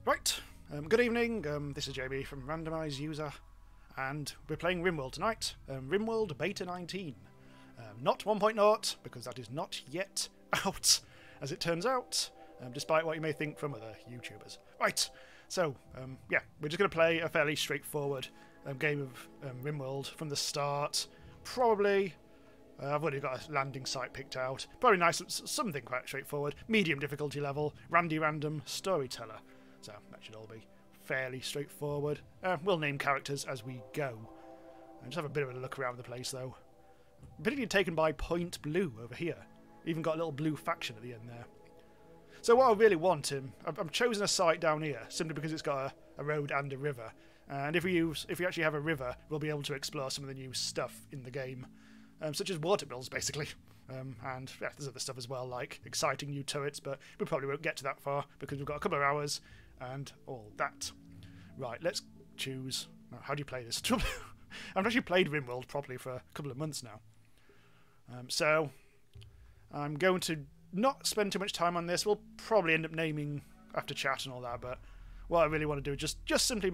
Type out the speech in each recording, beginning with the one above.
Right, good evening, this is JB from Randomise user, and we're playing RimWorld tonight, RimWorld Beta 19. Not 1.0, because that is not yet out, as it turns out, despite what you may think from other YouTubers. Right, so, yeah, we're just going to play a fairly straightforward game of RimWorld from the start. Probably, I've already got a landing site picked out, probably nice, something quite straightforward, medium difficulty level, random storyteller. So that should all be fairly straightforward. We'll name characters as we go. And just have a bit of a look around the place though. Particularly taken by Point Blue over here. Even got a little blue faction at the end there. So what I really want, I've chosen a site down here simply because it's got a road and a river. And if we actually have a river, we'll be able to explore some of the new stuff in the game, such as watermills basically. And yeah, there's other stuff as well, like exciting new turrets, but we probably won't get to that far because we've got a couple of hours and all that. Right, let's choose. How do you play this? I've actually played RimWorld properly for a couple of months now. So I'm going to not spend too much time on this. We'll probably end up naming after chat and all that, but what I really want to do is just simply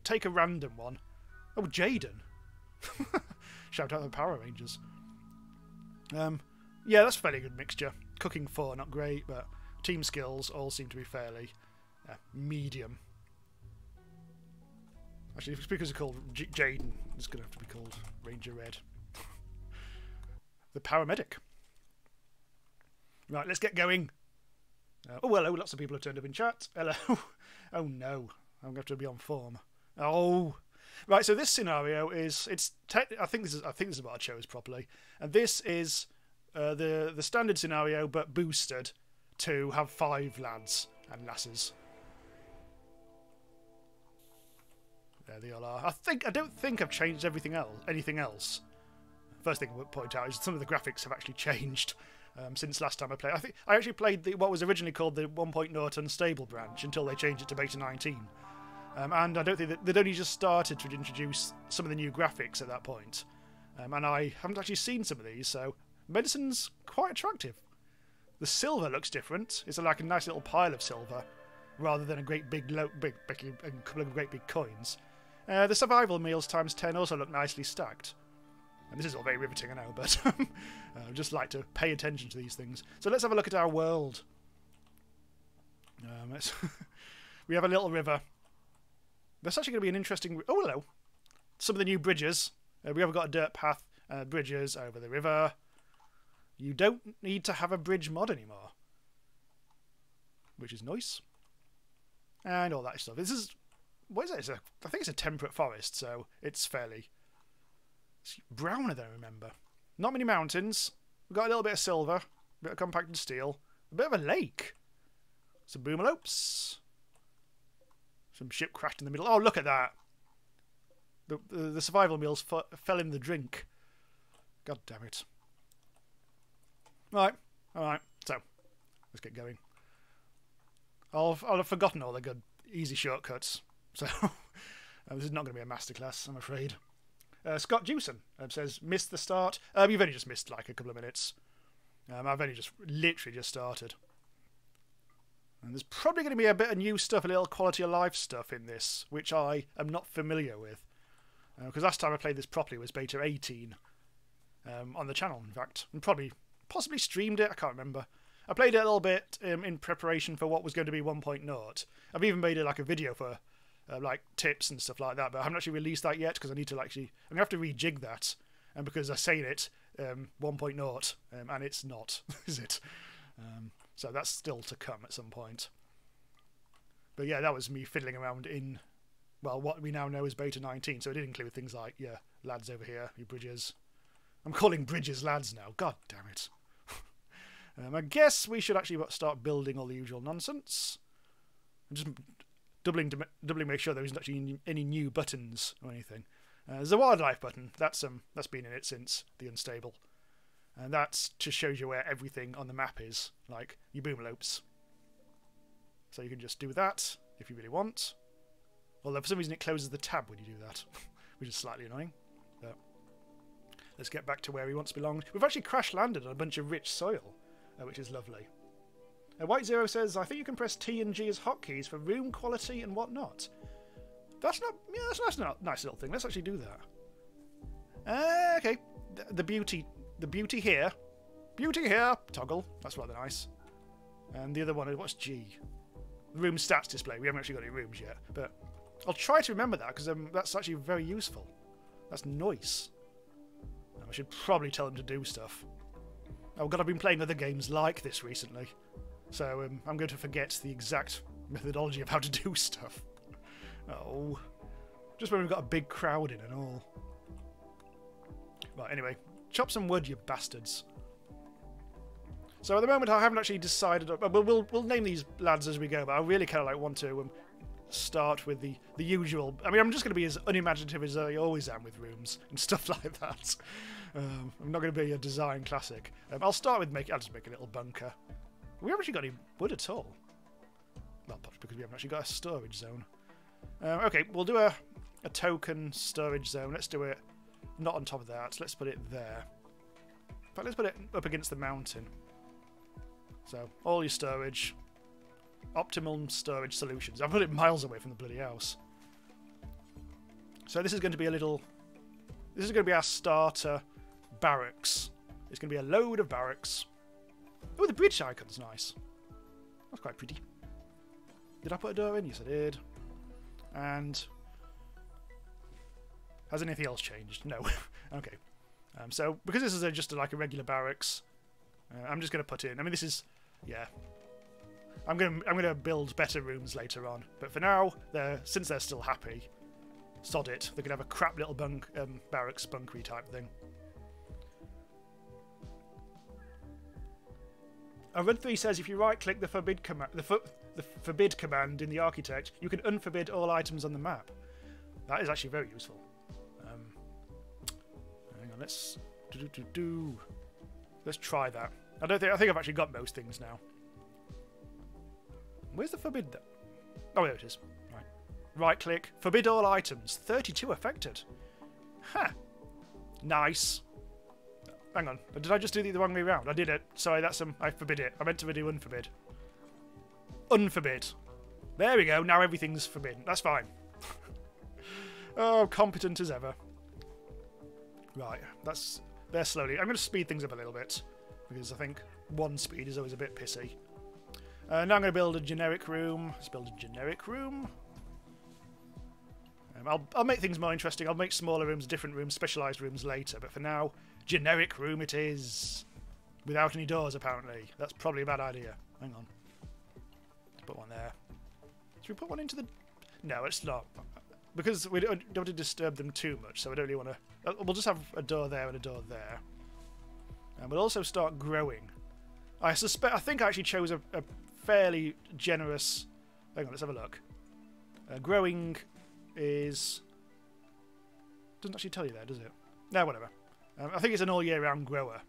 take a random one. Oh, Jaden. Shout out the Power Rangers. Yeah, that's a fairly good mixture. Cooking 4, not great, but team skills all seem to be fairly medium. Actually, if it's because it's called Jaden, it's going to have to be called Ranger Red. The paramedic. Right, let's get going. Oh, hello, lots of people have turned up in chat. Hello. Oh no, I'm going to have to be on form. Oh. Right, so this scenario is I think this is what I chose properly, and this is the standard scenario but boosted to have 5 lads and lasses. There they all are. I don't think I've changed anything else. First thing I would point out is some of the graphics have actually changed since last time I played. I think I actually played what was originally called the 1.0 unstable branch until they changed it to Beta 19. And I don't think they'd only just started to introduce some of the new graphics at that point. And I haven't actually seen some of these, so medicine's quite attractive. The silver looks different. It's like a nice little pile of silver, rather than a great big a couple of great big coins. The survival meals times 10 also look nicely stacked. And this is all very riveting, I know, but I just like to pay attention to these things. So let's have a look at our world. We have a little river. There's actually going to be an interesting... Oh, hello. Some of the new bridges. We haven't got a dirt path. Bridges over the river. You don't need to have a bridge mod anymore. Which is nice. And all that stuff. This is... What is it? I think it's a temperate forest, so it's fairly... It's browner than I remember. Not many mountains. We've got a little bit of silver. A bit of compacted steel. A bit of a lake. Some boomalopes. Some ship crashed in the middle. Oh, look at that. The survival meals fell in the drink. God damn it. Right. Alright. So, let's get going. I'll have forgotten all the good, easy shortcuts. So, this is not going to be a masterclass, I'm afraid. Scott Jewson says, missed the start. You've only just missed like a couple of minutes. I've only literally just started. And there's probably going to be a bit of new stuff, a little quality of life stuff in this, which I am not familiar with. Because last time I played this properly was Beta 18 on the channel, in fact. And possibly streamed it, I can't remember. I played it a little bit in preparation for what was going to be 1.0. I've even made a video for like tips and stuff like that, but I haven't actually released that yet because I need to actually... I'm going to have to rejig that, and because I say it 1.0, and it's not, is it? So that's still to come at some point. But yeah, that was me fiddling around in, well, what we now know as Beta 19. So it did include things like, yeah, lads over here, your bridges. I'm calling bridges lads now. God damn it. I guess we should actually start building all the usual nonsense. And just doubling make sure there isn't actually any new buttons or anything. There's a wildlife button. That's been in it since the unstable. And that's just shows you where everything on the map is, like your boomalopes. So you can just do that if you really want. Although for some reason it closes the tab when you do that, which is slightly annoying. But let's get back to where we once belonged. We've actually crash landed on a bunch of rich soil, which is lovely. White Zero says, I think you can press T and G as hotkeys for room quality and whatnot. That's not... Yeah, that's a nice little thing. Let's actually do that. Okay. The beauty here. Beauty here. Toggle. That's rather nice. And the other one is... What's G? Room stats display. We haven't actually got any rooms yet. But I'll try to remember that, because that's actually very useful. That's nice. I should probably tell them to do stuff. Oh god, I've been playing other games like this recently. So I'm going to forget the exact methodology of how to do stuff. Oh. Just when we've got a big crowd in and all. Right, anyway. Chop some wood, you bastards. So at the moment I haven't actually decided... We'll name these lads as we go, but I really kind of want to start with the usual... I mean, I'm just going to be as unimaginative as I always am with rooms and stuff like that. I'm not going to be a design classic. I'll start with I'll just make a little bunker. We haven't actually got any wood at all. Not much, because we haven't actually got a storage zone. Okay, we'll do a token storage zone. Let's do it not on top of that. Let's put it there. In fact, let's put it up against the mountain. So, all your storage. Optimal storage solutions. I've put it miles away from the bloody house. So this is going to be a little... This is going to be our starter barracks. It's going to be a load of barracks. Oh, the bridge icon's nice. That's quite pretty. Did I put a door in? Yes, I did. And... Has anything else changed? No. Okay. So, because this is just like a regular barracks, I'm just going to put in... I mean, this is... Yeah. I'm gonna build better rooms later on. But for now, since they're still happy, sod it. They can have a crap little barracks bunkery type thing. Run3 says if you right-click the forbid command, the forbid command in the architect, you can unforbid all items on the map. That is actually very useful. Hang on, let's try that. I think I've actually got most things now. Where's the forbid? Oh, there it is. Right. Right-click. Forbid all items. 32 affected. Ha! Nice. Hang on. Did I just do the wrong way around? I did it. Sorry, that's I forbid it. I meant to do unforbid. Unforbid. There we go. Now everything's forbidden. That's fine. Oh, competent as ever. Right. They're slowly. I'm going to speed things up a little bit, because I think one speed is always a bit pissy. Now I'm going to build a generic room. Let's build a generic room. I'll make things more interesting. I'll make smaller rooms, different rooms, specialised rooms later. But for now, generic room it is. Without any doors, apparently. That's probably a bad idea. Hang on. Let's put one there. Should we put one into the... No, it's not. Because we don't want to disturb them too much, so I don't really want to... We'll just have a door there and a door there. And we'll also start growing. I think I actually chose a fairly generous... Hang on, let's have a look. Growing is... Doesn't actually tell you there, does it? No, whatever. I think it's an all-year-round grower.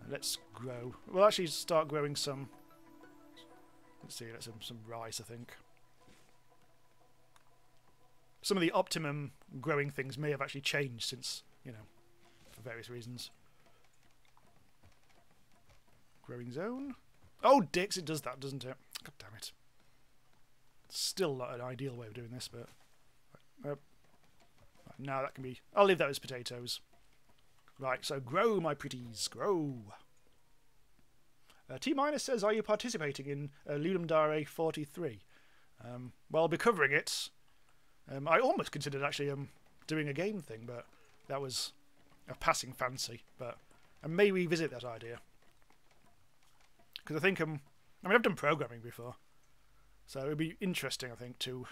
Let's grow. We'll actually start growing some... Let's see, let's have some rice, I think. Some of the optimum growing things may have actually changed since, you know, for various reasons. Growing zone. Oh, dicks, it does that, doesn't it? God damn it. Still not an ideal way of doing this, but... now that can be... I'll leave that as potatoes. Right, so grow, my pretties, grow. T- says, are you participating in Ludum Dare 43? Well, I'll be covering it. I almost considered actually doing a game thing, but that was a passing fancy. But I may revisit that idea. Because I think... I mean, I've done programming before. So it would be interesting, I think, to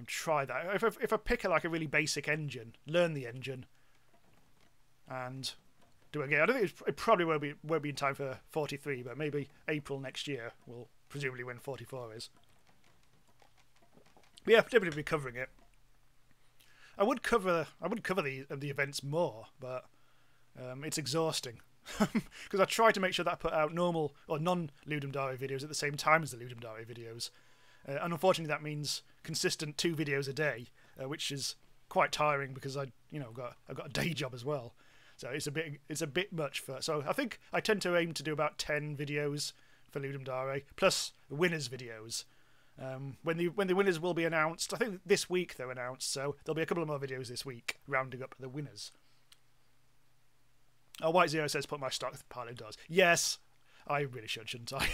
try that. If I pick like a really basic engine, learn the engine, and do it again. I don't think it probably won't be in time for 43, but maybe April next year will presumably when 44 is. But yeah, definitely be covering it. I would cover the events more, but it's exhausting. Because I try to make sure that I put out normal or non-Ludum Dare videos at the same time as the Ludum Dare videos. And unfortunately that means consistent 2 videos a day, which is quite tiring because I've got a day job as well. So it's a bit much for. So I think I tend to aim to do about 10 videos for Ludum Dare plus winners videos. When the winners will be announced, I think this week they're announced, so there'll be a couple of more videos this week rounding up the winners. Oh, White Zero says put my stockpile indoors. Yes, I really should, shouldn't I?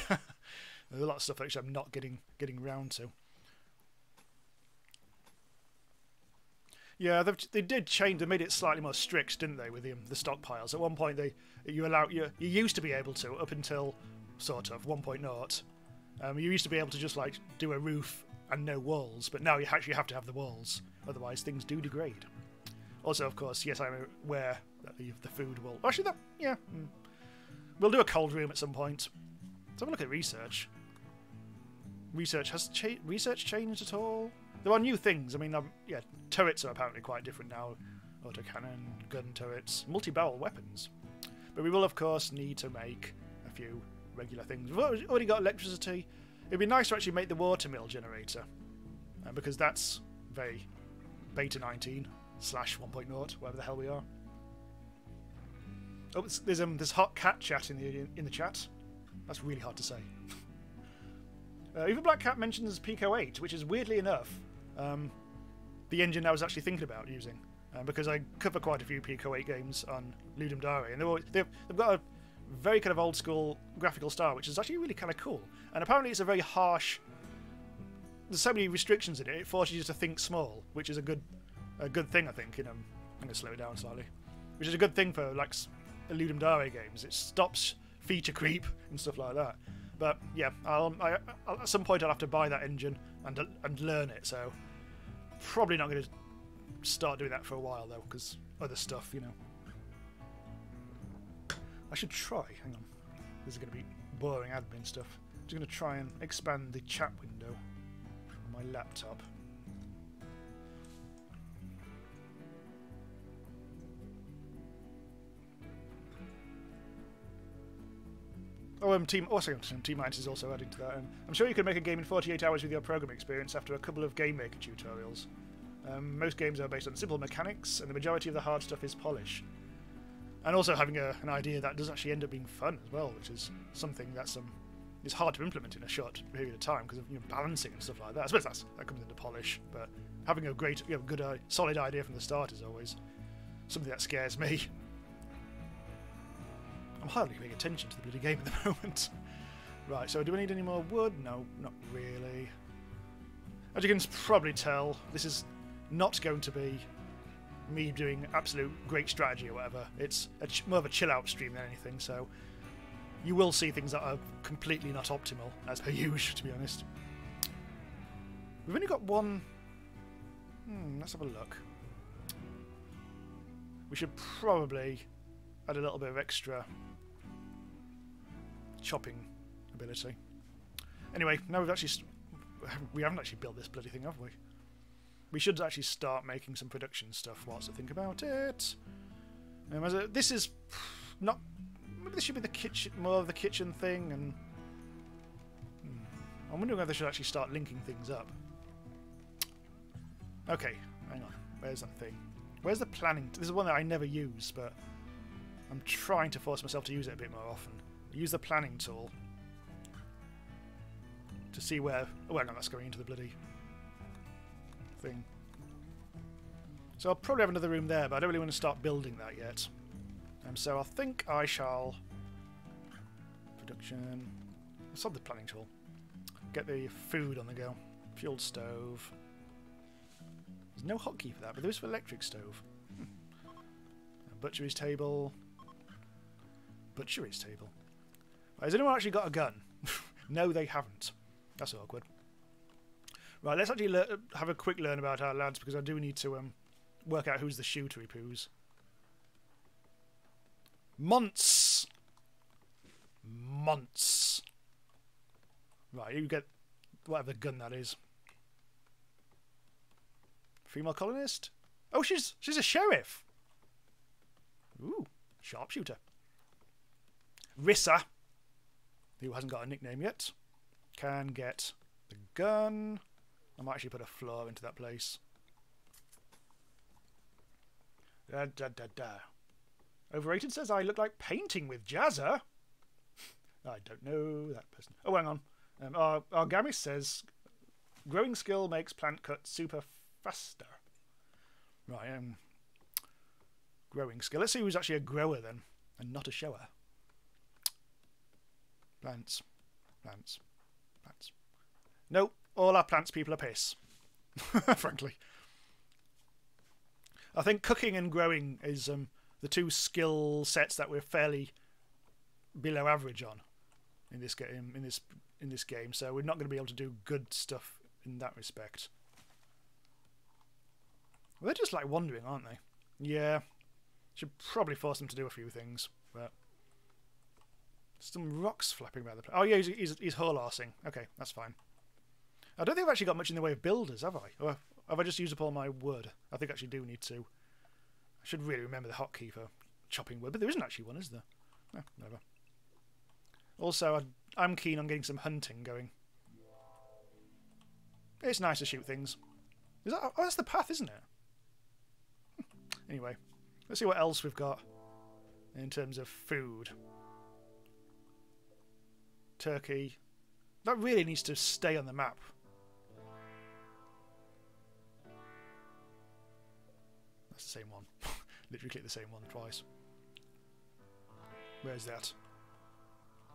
There's a lot of stuff actually I'm not getting round to. Yeah, they did change. They made it slightly more strict, didn't they, with the stockpiles? At one point, you used to be able to up until sort of 1.0. You used to be able to just like do a roof and no walls, but now you actually have to have the walls, otherwise things do degrade. Also, of course, yes, I'm aware that the food will. Actually, we'll do a cold room at some point. Let's have a look at research. Research research changed at all? There are new things. I mean, yeah, turrets are apparently quite different now. Autocannon, gun turrets, multi-barrel weapons. But we will, of course, need to make a few regular things. We've already got electricity. It'd be nice to actually make the watermill generator, because that's very beta 19 / 1.0, whatever the hell we are. Oh, there's hot cat chat in the chat. That's really hard to say. Even Black Cat mentions Pico 8, which is weirdly enough the engine I was actually thinking about using, because I cover quite a few Pico 8 games on Ludum Dare, and they've got a very kind of old school graphical style, which is actually really kind of cool. And apparently it's a very harsh. There's so many restrictions in it. It forces you to think small, which is a good thing, I think. I'm going to slow it down slightly, which is a good thing for like Ludum Dare games. It stops feature creep and stuff like that. But yeah, at some point I'll have to buy that engine and learn it. So probably not going to start doing that for a while though, because other stuff, you know. I should try. Hang on. This is going to be boring admin stuff. I'm just going to try and expand the chat window on my laptop. Oh, Team Minds is also adding to that. I'm sure you can make a game in 48 hours with your programming experience after a couple of game maker tutorials. Most games are based on simple mechanics, and the majority of the hard stuff is polish. And also having an idea that does actually end up being fun as well, which is something that's is hard to implement in a short period of time because of balancing and stuff like that. I suppose that comes into polish, but having a great, good, solid idea from the start is always something that scares me. I'm hardly paying attention to the bloody game at the moment. Right, so do we need any more wood? No, not really. As you can probably tell, this is not going to be me doing absolute great strategy or whatever. It's more of a chill out stream than anything, so you will see things that are completely not optimal, as per usual, to be honest. We've only got one. Let's have a look. We should probably add a little bit of extra chopping ability. Anyway, now we haven't actually built this bloody thing, have we? We should actually start making some production stuff whilst I think about it. This is not. Maybe this should be the kitchen, more of the kitchen thing, and I'm wondering whether they should actually start linking things up. Okay, hang on. Where's that thing? Where's the planning? This is one that I never use, but I'm trying to force myself to use it a bit more often. Use the planning tool to see where. Oh, hang on, that's going into the bloody thing. So I'll probably have another room there, but I don't really want to start building that yet. So I think I shall production. Let's have the planning tool. Get the food on the go. Fuel stove. There's no hotkey for that, but there is for electric stove. Butchery's table. Butchery's table. Right, has anyone actually got a gun? No, they haven't. That's awkward. Right, let's actually have a quick learn about our lads, because I do need to work out who's the shootery poos. Months! Months! Right, you get whatever gun that is. Female colonist? Oh, she's a sheriff! Ooh, sharpshooter. Rissa, who hasn't got a nickname yet, can get the gun. I might actually put a floor into that place. Overrated says I look like painting with Jazza. I don't know that person. Oh, hang on. Our Gamis says growing skill makes plant cut super faster. Right, growing skill. Let's see who's actually a grower then, and not a shower. Plants. Plants. Plants. Nope, all our plants people are piss. Frankly. I think cooking and growing is the two skill sets that we're fairly below average on in this game. In this game, so we're not going to be able to do good stuff in that respect. Well, they're just like wandering, aren't they? Yeah, should probably force them to do a few things, but some rocks flapping about the place. Oh yeah, he's whole-arsing. Okay, that's fine. I don't think I've actually got much in the way of builders, have I? Or have I just used up all my wood? I think I actually do need to. I should really remember the hotkey for chopping wood, but there isn't actually one, is there? No, whatever. Also, I'm keen on getting some hunting going. It's nice to shoot things. Is that, oh, that's the path, isn't it? Anyway, let's see what else we've got in terms of food. Turkey. That really needs to stay on the map. That's the same one. Literally click the same one twice. Where's that?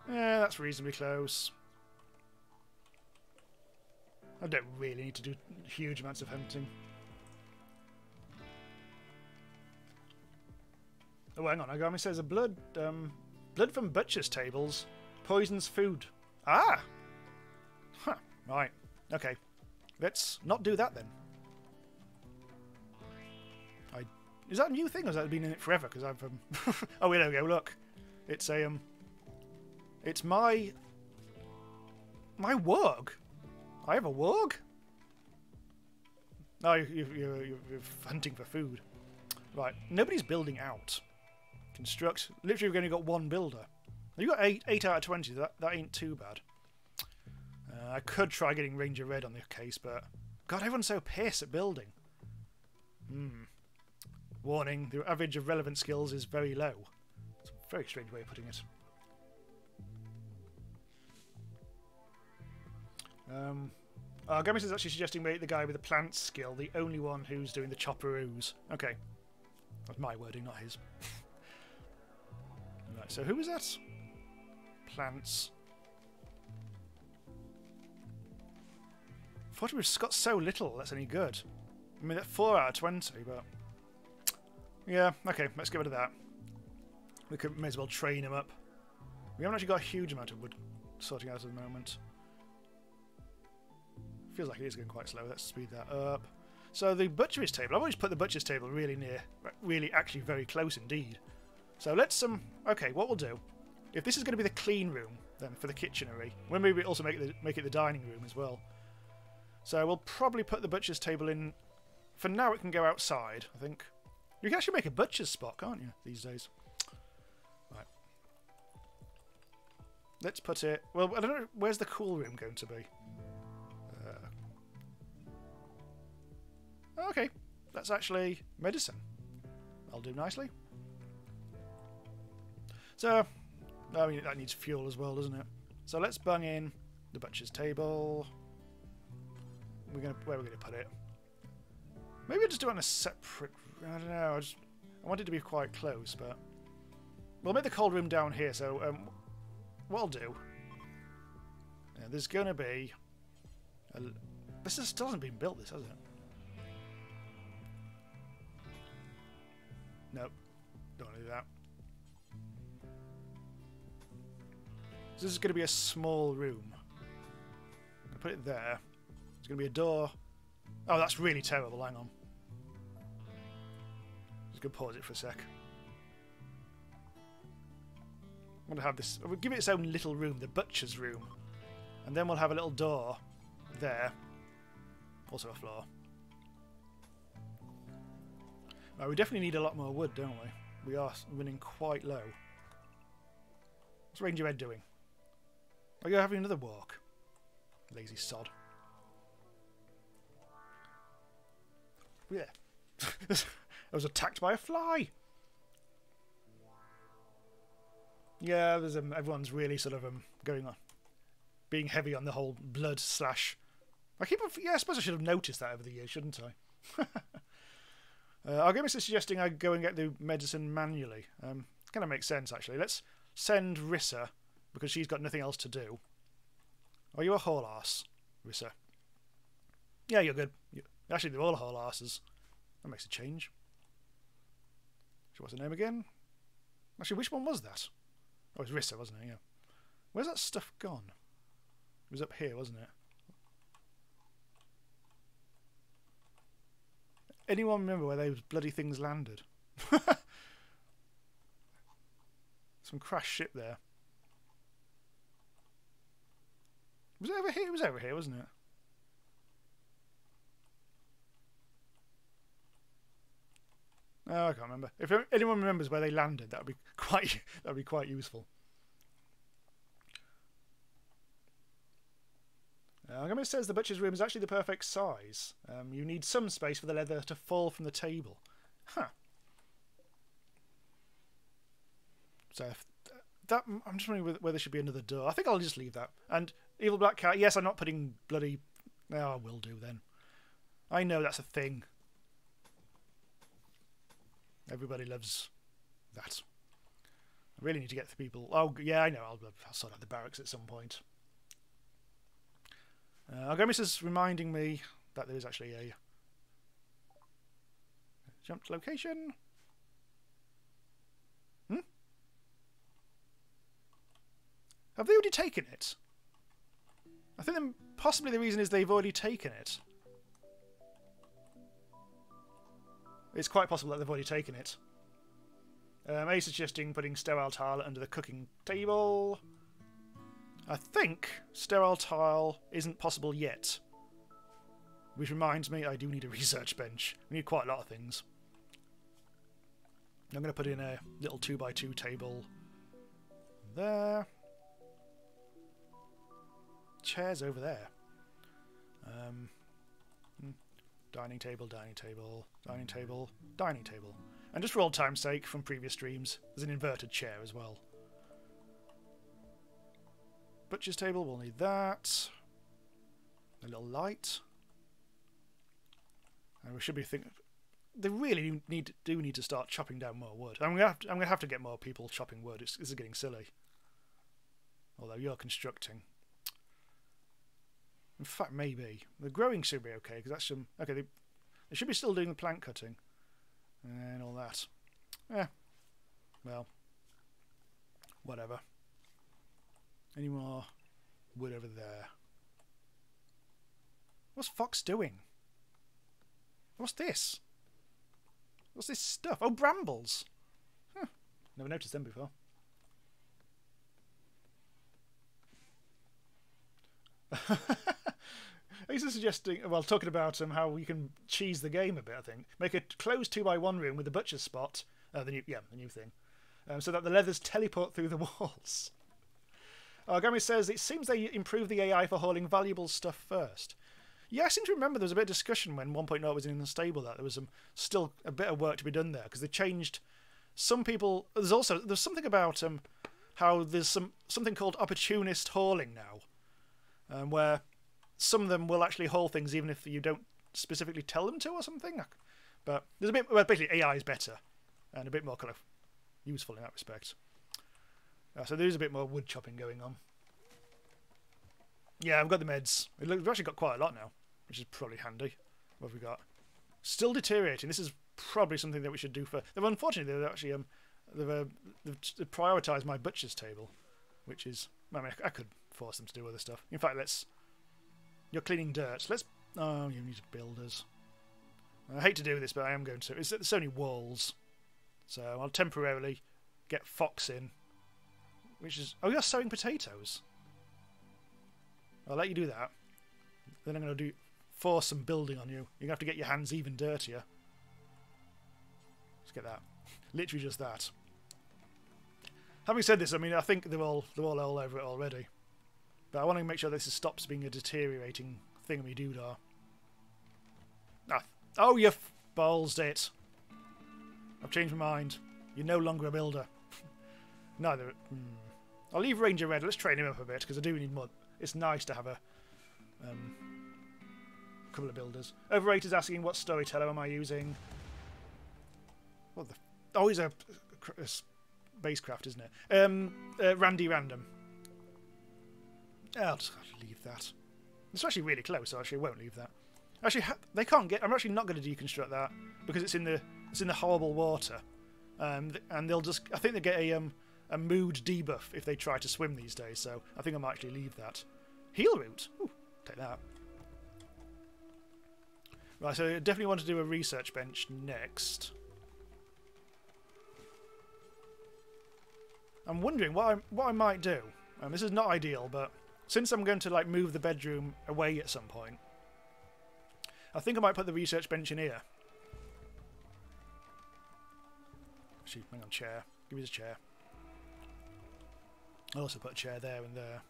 Yeah, that's reasonably close. I don't really need to do huge amounts of hunting. Oh, hang on. Agami says a blood from butcher's tables poisons food. Ah! Huh. Right. Okay. Let's not do that then. Is that a new thing, or has that been in it forever? Because I've oh, there we go. Look, it's a it's my warg. I have a warg. No, you're hunting for food. Right. Nobody's building out. Construct. Literally, we've only got one builder. You got 8 out of 20. That ain't too bad. I could try getting Ranger Red on the case, but God, everyone's so pissed at building. Warning: the average of relevant skills is very low. It's a very strange way of putting it. Gamis is actually suggesting make the guy with the plant skill the only one who's doing the chopperoos. Okay. That's my wording, not his. Right, so who was that? Plants. I thought we've got so little that's any good. I mean, that's 4 out of 20, but... Yeah, okay, let's get rid of that. We may as well train him up. We haven't actually got a huge amount of wood sorting out at the moment. Feels like it is going quite slow. Let's speed that up. So the butcher's table. I've always put the butcher's table really near, really actually very close indeed. So let's okay, what we'll do, if this is going to be the clean room, then for the kitchenery, we'll maybe also make it the dining room as well. So we'll probably put the butcher's table in. For now, it can go outside, I think. You can actually make a butcher's spot, can't you, these days? Right. Let's put it... Well, I don't know. Where's the cool room going to be? Okay. That's actually medicine. That'll do nicely. So, I mean, that needs fuel as well, doesn't it? So let's bung in the butcher's table. Where are we going to put it? Maybe we'll just do it on a separate... I don't know. I want it to be quite close, but... We'll make the cold room down here, so... what I'll do... Yeah, there's going to be... This still hasn't been built, this, has it? Nope. Don't want to do that. So this is going to be a small room. I'll put it there. There's going to be a door. Oh, that's really terrible. Hang on. Just going to pause it for a sec. I'm going to have this... We'll give it its own little room, the butcher's room. And then we'll have a little door there. Also a floor. Right, we definitely need a lot more wood, don't we? We are running quite low. What's Ranger Ed doing? Are you having another walk? Lazy sod. Yeah. I was attacked by a fly. Yeah, there's everyone's really sort of going on, being heavy on the whole blood slash. Yeah, I suppose I should have noticed that over the years, shouldn't I? Our game is suggesting I go and get the medicine manually. Kind of makes sense, actually. Let's send Rissa, because she's got nothing else to do. Are you a whole ass, Rissa? Yeah, you're good. Actually, they're all whole asses. That makes a change. What's her name again? Actually, which one was that? Oh, it was Rissa, wasn't it? Yeah. Where's that stuff gone? It was up here, wasn't it? Anyone remember where those bloody things landed? Some crashed ship there. Was it over here? It was over here, wasn't it? Oh, I can't remember. If anyone remembers where they landed, that'd be quite useful. It says the butcher's room is actually the perfect size. You need some space for the leather to fall from the table. Huh. So I'm just wondering whether there should be another door. I think I'll just leave that. And Evil Black Cat. Yes, I'm not putting bloody. Oh, I will do then. I know that's a thing. Everybody loves that. I really need to get the people. Oh, yeah, I know. I'll sort out the barracks at some point. Argomis is reminding me that there is actually a jumped location. Have they already taken it? I think possibly the reason is they've already taken it. It's quite possible that they've already taken it. A suggesting putting sterile tile under the cooking table. I think sterile tile isn't possible yet. Which reminds me, I do need a research bench. We need quite a lot of things. I'm going to put in a little 2x2 table there. Chairs over there. Dining table, dining table, dining table, dining table. And just for old time's sake, from previous streams, there's an inverted chair as well. Butcher's table, we'll need that. A little light. And we should be thinking... They really do need to start chopping down more wood. I'm gonna have to get more people chopping wood. This is getting silly. Although you're constructing. In fact, maybe. The growing should be okay, because that's some... Okay, they should be still doing the plant cutting. And all that. Yeah. Well. Whatever. Any more wood over there? What's Fox doing? What's this? What's this stuff? Oh, brambles! Huh. Never noticed them before. He's suggesting, well, talking about how we can cheese the game a bit, I think. Make a closed 2x1 room with the butcher's spot, the new thing, so that the leathers teleport through the walls. Gami says, it seems they improved the AI for hauling valuable stuff first. Yeah, I seem to remember there was a bit of discussion when 1.0 was in the stable that there was still a bit of work to be done there, because they changed some people... There's something about how there's something called opportunist hauling now, where some of them will actually haul things even if you don't specifically tell them to or something. But there's a bit... Well, basically AI is better and a bit more kind of useful in that respect. So there is a bit more wood chopping going on. Yeah, I've got the meds. We've actually got quite a lot now, which is probably handy. What have we got? Still deteriorating. This is probably something that we should do for... Unfortunately, they've actually they've prioritised my butcher's table, which is... I mean, I could force them to do other stuff. In fact, You're cleaning dirt. Oh, you need builders. I hate to do this, but I am going to. It's only walls. So I'll temporarily get Fox in. Which is... Oh, you're sowing potatoes. I'll let you do that. Then I'm going to force some building on you. You're going to have to get your hands even dirtier. Let's get that. Literally just that. Having said this, I mean, I think they're all over it already. But I want to make sure this stops being a deteriorating thingammy-doodah. Oh, you ballsed it. I've changed my mind. You're no longer a builder. Neither. I'll leave Ranger Red. Let's train him up a bit, because I do need more. It's nice to have a couple of builders. Overrated is asking, what storyteller am I using? What the... Oh, he's a spacecraft, isn't it? Randy Random. I'll just leave that. It's actually really close, so actually I won't leave that. Actually, they can't get... I'm actually not going to deconstruct that, because it's in the horrible water. And they'll just... I think they get a mood debuff if they try to swim these days, so I think I might actually leave that. Heal root? Ooh, take that. Right, so I definitely want to do a research bench next. I'm wondering what I might do. This is not ideal, but since I'm going to like move the bedroom away at some point, I think I might put the research bench in here. Actually, hang on, chair. Give me the chair. I'll also put a chair there and there.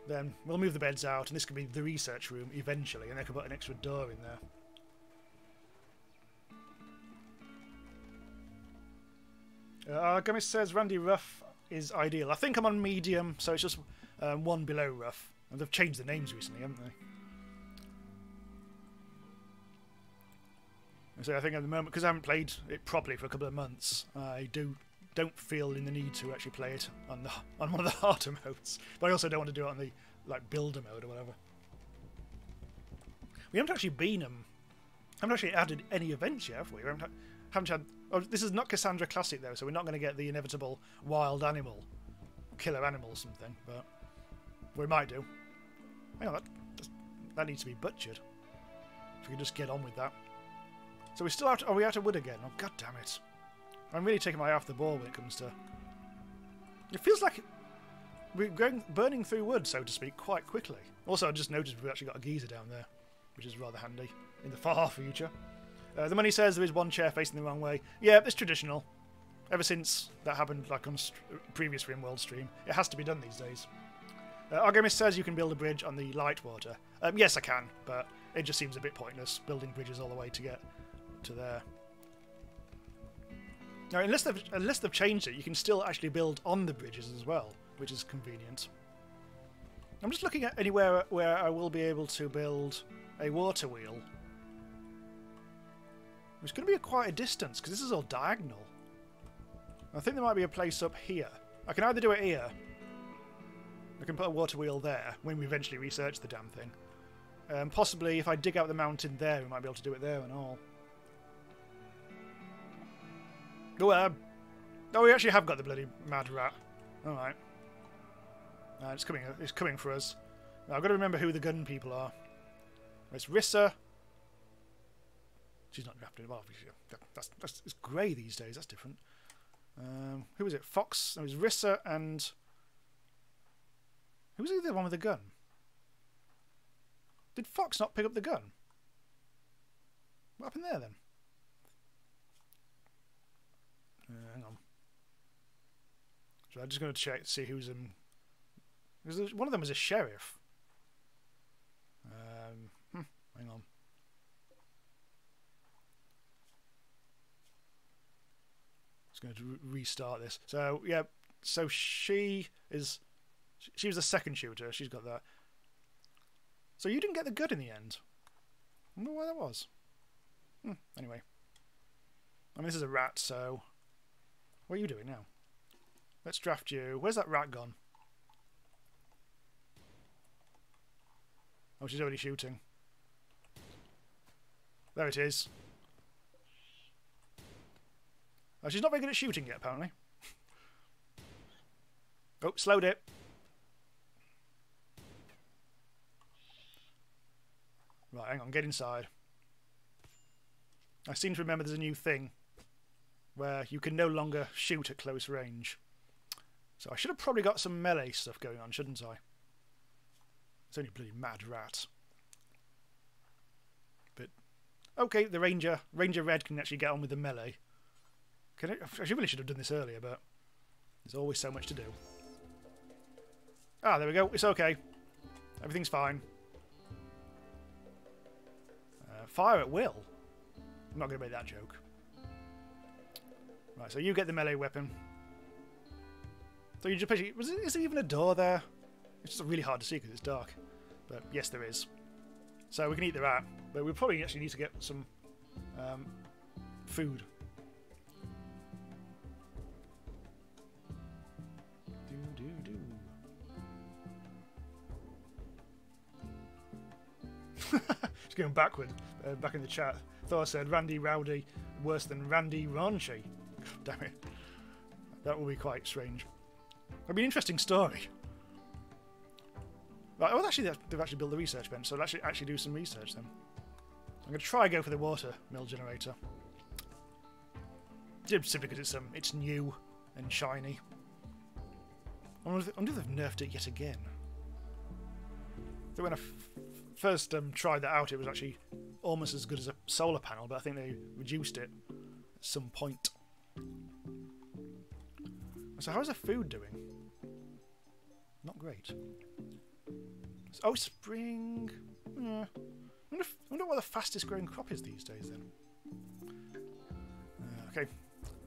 Then we'll move the beds out, and this could be the research room eventually, and I can put an extra door in there. Gunplay says Randy Rough is ideal. I think I'm on medium, so it's just one below Rough. And they've changed the names recently, haven't they? So I think at the moment, because I haven't played it properly for a couple of months, I don't feel in the need to actually play it on one of the harder modes. But I also don't want to do it on the like builder mode or whatever. We haven't actually haven't actually added any events yet, have we? We haven't had. Oh, this is not Cassandra Classic though, so we're not going to get the inevitable wild animal, killer animal or something. But we might do. Hang on, that needs to be butchered. If we can just get on with that. So we're still out. Are we out of wood again? Oh god damn it! I'm really taking my eye off the ball when it comes to... It feels like we're burning through wood, so to speak, quite quickly. Also, I just noticed we've actually got a geyser down there, which is rather handy in the far future. The money says there is one chair facing the wrong way. Yeah, it's traditional. Ever since that happened like on previous RimWorld stream, it has to be done these days. Argamist says you can build a bridge on the light water. Yes, I can, but it just seems a bit pointless building bridges all the way to get to there. Now, unless they've changed it, you can still actually build on the bridges as well, which is convenient. I'm just looking at anywhere where I will be able to build a water wheel. It's going to be quite a distance, because this is all diagonal. I think there might be a place up here. I can either do it here. I can put a water wheel there, when we eventually research the damn thing. Possibly, if I dig out the mountain there, we might be able to do it there and all. Oh, we actually have got the bloody mad rat. Alright. It's coming for us. Now, I've got to remember who the gun people are. It's Rissa. She's not drafted. Well, it's grey these days. That's different. Who is it? Fox. No, it's Rissa and... Who was the one with the gun? Did Fox not pick up the gun? What happened there then? Hang on. So I'm just going to check to see who's in. Because one of them is a sheriff. Hang on. Just going to restart this. So yeah, so she was the second shooter. She's got that. So you didn't get the gun in the end. I wonder why that was. Anyway, I mean this is a rat, so. What are you doing now? Let's draft you. Where's that rat gone? Oh, she's already shooting. There it is. Oh, she's not very good at shooting yet, apparently. Oh, slowed it. Right, hang on, get inside. I seem to remember there's a new thing where you can no longer shoot at close range. So I should have probably got some melee stuff going on, shouldn't I? It's only a bloody mad rat. But, okay, the Ranger Red can actually get on with the melee. I really should have done this earlier, but there's always so much to do. Ah, there we go. It's okay. Everything's fine. Fire at will. I'm not going to make that joke. Right, so you get the melee weapon. So you just basically... Is there even a door there? It's just really hard to see because it's dark. But yes, there is. So we can eat the rat. But we probably actually need to get some food. Just going backward. Back in the chat. Thor said Randy Rowdy worse than Randy Raunchy. Damn it. That will be quite strange. It'll be an interesting story. Right, well, actually, they've actually built the research bench, so let's actually do some research then. I'm going to try and go for the water mill generator. Just simply because it's new and shiny. I wonder if they've nerfed it yet again. So when I first tried that out, it was actually almost as good as a solar panel, but I think they reduced it at some point. So how's the food doing? Not great. Oh, spring. Yeah. I wonder what the fastest growing crop is these days then. Okay.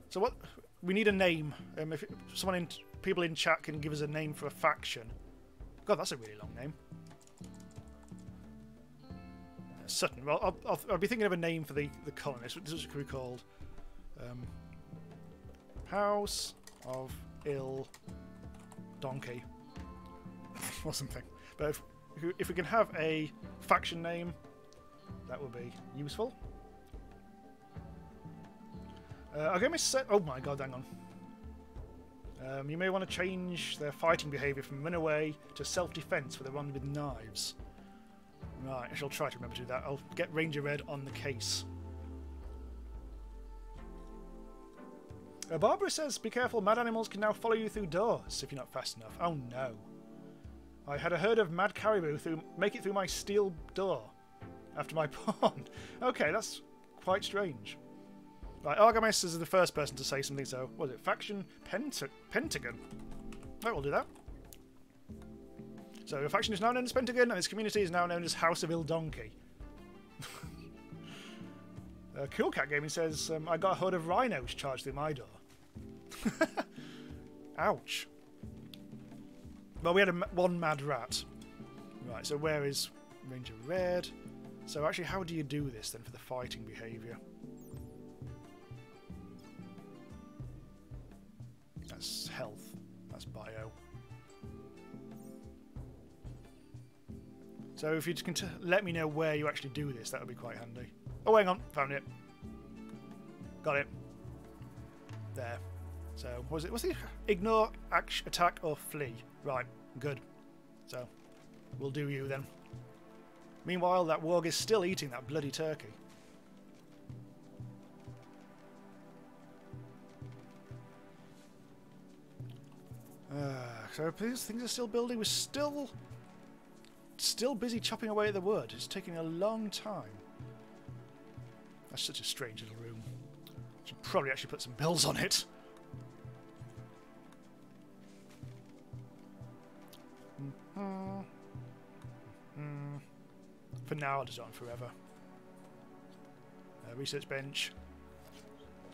So what? We need a name. If people in chat can give us a name for a faction. God, that's a really long name. Sutton. Well, I'll be thinking of a name for the colonist. This could be called House of Ill Donkey or something. But if we can have a faction name, that would be useful. I'll get my set. Oh my god, hang on. You may want to change their fighting behaviour from runaway to self-defense for the one with knives. Right, I shall try to remember to do that. I'll get Ranger Red on the case. Barbara says, be careful, mad animals can now follow you through doors if you're not fast enough. Oh no. I had a herd of mad caribou make it through my steel door after my pawn. Okay, that's quite strange. Right, Argamis is the first person to say something, so what is it? Faction Pentagon. Right, we'll do that. So the faction is now known as Pentagon, and its community is now known as House of Ill Donkey. Cool Cat Gaming says, I got a herd of rhinos charged through my door. Ouch. Well, we had one mad rat. Right, so where is Ranger Red? So actually, how do you do this then for the fighting behaviour? That's health. That's bio. So if you can let me know where you actually do this, that would be quite handy. Oh, hang on. Found it. Got it. There. So, what was it? What's the ignore, attack, or flee? Right. Good. So, we'll do you then. Meanwhile, that warg is still eating that bloody turkey. So things are still building. We're still busy chopping away at the wood. It's taking a long time. That's such a strange little room. Should probably actually put some bells on it. For now, I'll just on forever. Research bench.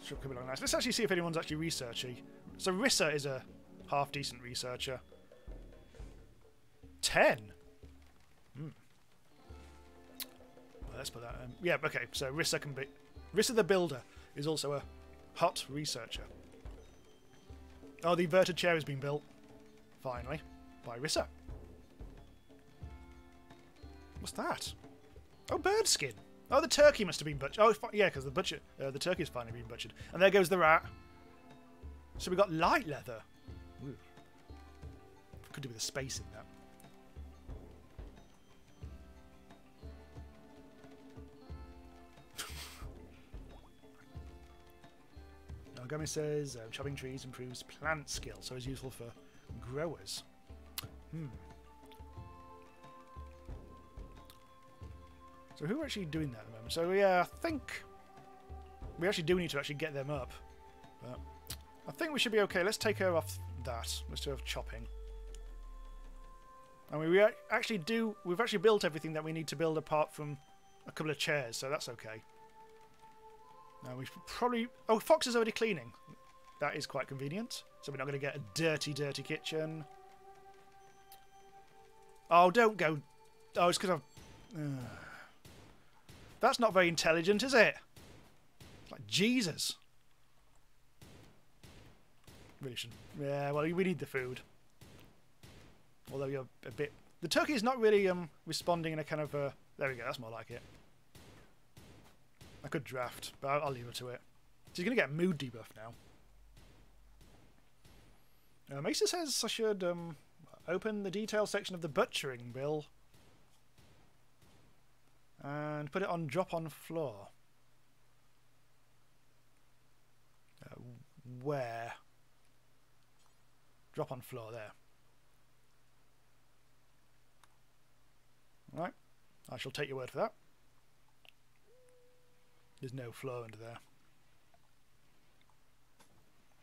Should come along nice. Let's actually see if anyone's actually researchy. So Rissa is a half-decent researcher. 10? Well, let's put that in. Yeah, okay, so Rissa can be... Rissa the Builder is also a hot researcher. Oh, the inverted chair has been built. Finally. By Rissa. What's that? Oh, bird skin. Oh, the turkey must have been butchered. Oh, yeah, because the turkey's finally been butchered. And there goes the rat. So we got light leather. Ooh. Could do with a space in that. Gummy says chopping trees improves plant skill, so it's useful for growers. So who are actually doing that at the moment? So yeah, I think we actually do need to actually get them up. But I think we should be okay. Let's take her off that. Let's do chopping. And we've actually built everything that we need to build apart from a couple of chairs, so that's okay. Now we should probably... Oh, Fox is already cleaning. That is quite convenient. So we're not going to get a dirty, dirty kitchen. Oh, don't go... Oh, it's because I've... That's not very intelligent, is it? It's like, Jesus. Really shouldn't... Yeah, well, we need the food. Although you're a bit... The turkey is not really responding in a kind of... There we go, that's more like it. I could draft, but I'll leave it to it. So he's going to get mood debuff now. Mesa says I should open the detail section of the butchering bill and put it on drop on floor. Where? Drop on floor, there. Right, I shall take your word for that. There's no floor under there.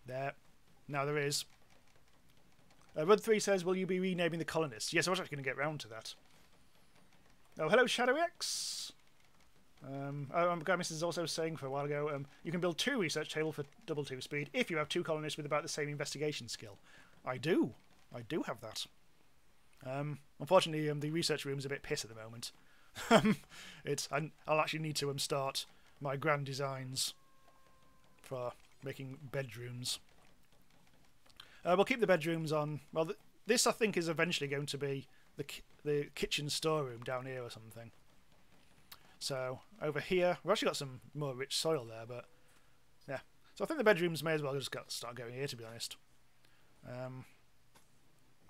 There. Now there is. Rud3 says, will you be renaming the Colonists? Yes, I was actually going to get round to that. Oh, hello, ShadowX. Gamis is also saying for a while ago, you can build 2 research tables for double 2 speed if you have 2 colonists with about the same investigation skill. I do. I do have that. Unfortunately, the research room's a bit piss at the moment. I'll actually need to start my grand designs for making bedrooms. We'll keep the bedrooms on. Well, this I think is eventually going to be the kitchen storeroom down here or something. So over here, we've actually got some more rich soil there, but yeah. So I think the bedrooms may as well just start going here, to be honest.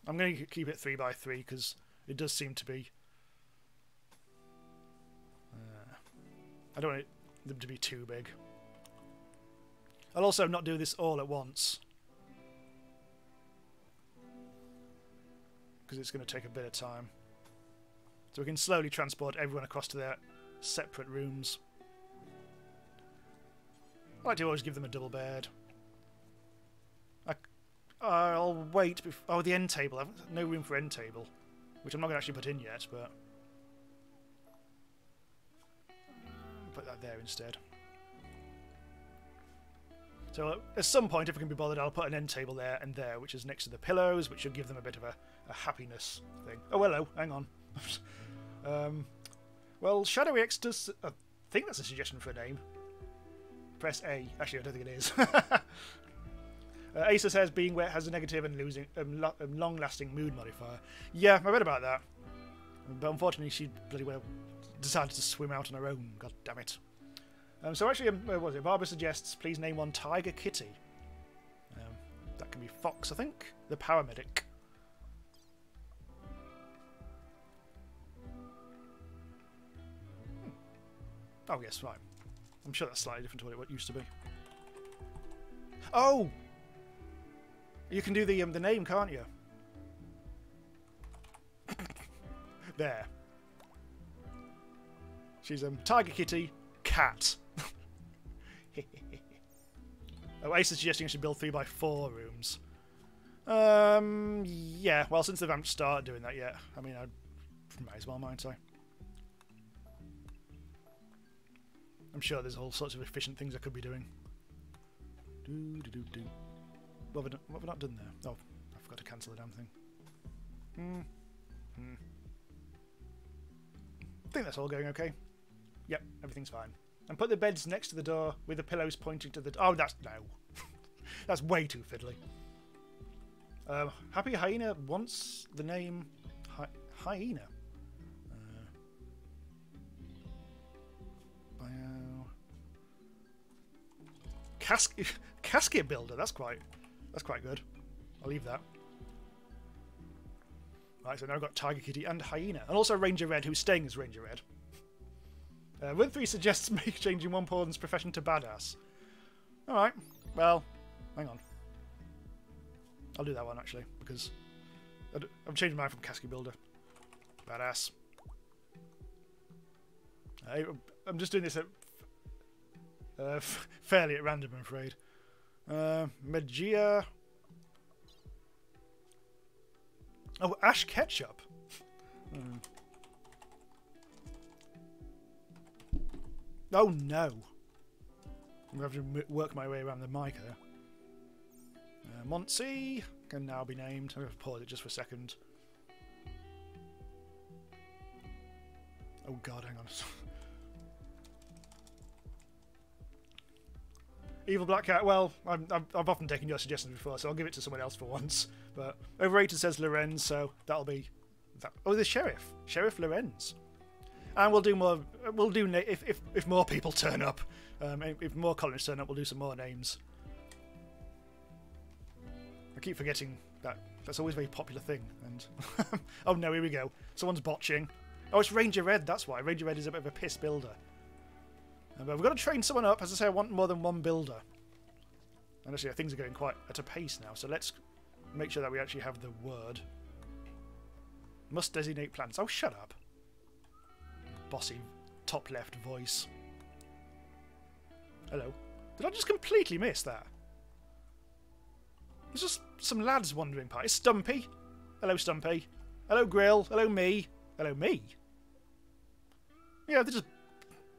I'm going to keep it 3 by 3 because it does seem to be. I don't want them to be too big. I'll also not do this all at once, because it's going to take a bit of time. So we can slowly transport everyone across to their separate rooms. I like to always give them a double bed. I'll wait. Oh, the end table. I've no room for end table, which I'm not going to actually put in yet, but put that there instead. So at some point, if I can be bothered, I'll put an end table there and there, which is next to the pillows, which should give them a bit of a happiness thing. Oh, hello. Hang on. Well, ShadowX does... I think that's a suggestion for a name. Press A. Actually, I don't think it is. Asa says being wet has a negative and losing long-lasting mood modifier. Yeah, I read about that. But unfortunately, she bloody well decided to swim out on her own. God damn it. So actually, what was it? Barbara suggests please name one Tiger Kitty. That can be Fox, I think. The paramedic. Oh, yes, right. I'm sure that's slightly different to what it used to be. Oh! You can do the name, can't you? There. She's Tiger Kitty Cat. Oh, Ace is suggesting I should build 3 by 4 rooms. Yeah. Well, since they haven't started doing that yet, I mean, I might as well, mightn't I? I'm sure there's all sorts of efficient things I could be doing. What have we not done there? Oh, I forgot to cancel the damn thing. I think that's all going okay. Yep, everything's fine. And put the beds next to the door with the pillows pointing to the... Oh, that's... No. That's way too fiddly. Happy Hyena wants the name... Hyena. Casket builder. That's quite good. I'll leave that. Right, so now I've got Tiger Kitty and Hyena, and also Ranger Red, who's staying as Ranger Red. Win3 suggests changing one pawn's profession to badass. All right. Well, hang on. I'll do that one actually because I've changed mine from casket builder. Badass. I'm just doing this at fairly at random, I'm afraid. Magia. Oh, Ash Ketchup. Oh no. I'm going to have to work my way around the mic there. Montsea can now be named. I'm going to pause it just for a second. Oh god, hang on. Evil Black Cat, well, I've often taken your suggestions before, so I'll give it to someone else for once. But Overrated says Lorenz, so that'll be that. Oh, the Sheriff. Sheriff Lorenz. And we'll do more. We'll do if more people turn up. If more colonists turn up, we'll do some more names. I keep forgetting that that's always a very popular thing. And oh no, here we go. Someone's botching. Oh, it's Ranger Red. That's why Ranger Red is a bit of a piss builder. But we've got to train someone up. As I say, I want more than one builder. And actually, things are going quite at a pace now. So let's make sure that we actually have the word. Must designate plants. Oh, shut up. Bossy top left voice. Hello. Did I just completely miss that? There's just some lads wandering by. It's Stumpy. Hello, Stumpy. Hello, Grill. Hello, me. Hello, me. Yeah,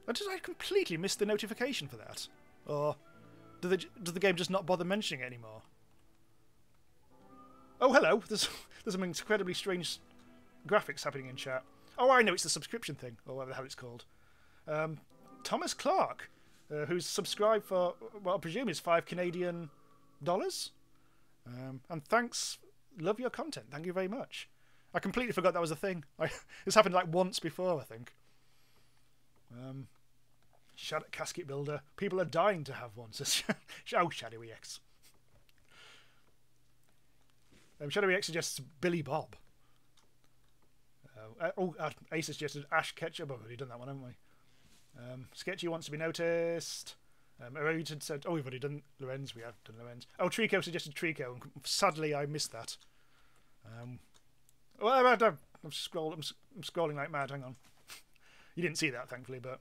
I completely missed the notification for that. Or does the game just not bother mentioning it anymore? Oh, hello. There's some incredibly strange graphics happening in chat. Oh, I know, it's the subscription thing, or whatever the hell it's called. Thomas Clark, who's subscribed for what I presume is $5 Canadian. And thanks, love your content. Thank you very much. I completely forgot that was a thing. This happened like once before, I think. Shadow Casket Builder. People are dying to have one. Oh, Shadowy X. Shadowy X suggests Billy Bob. Ace suggested Ash Ketchup. I've already done that one, haven't we? Sketchy wants to be noticed. Eroded said, oh, we've already done Lorenz. We have done Lorenz. Oh, Trico suggested Trico. And sadly, I missed that. Well, I'm scrolling like mad. Hang on. You didn't see that, thankfully, but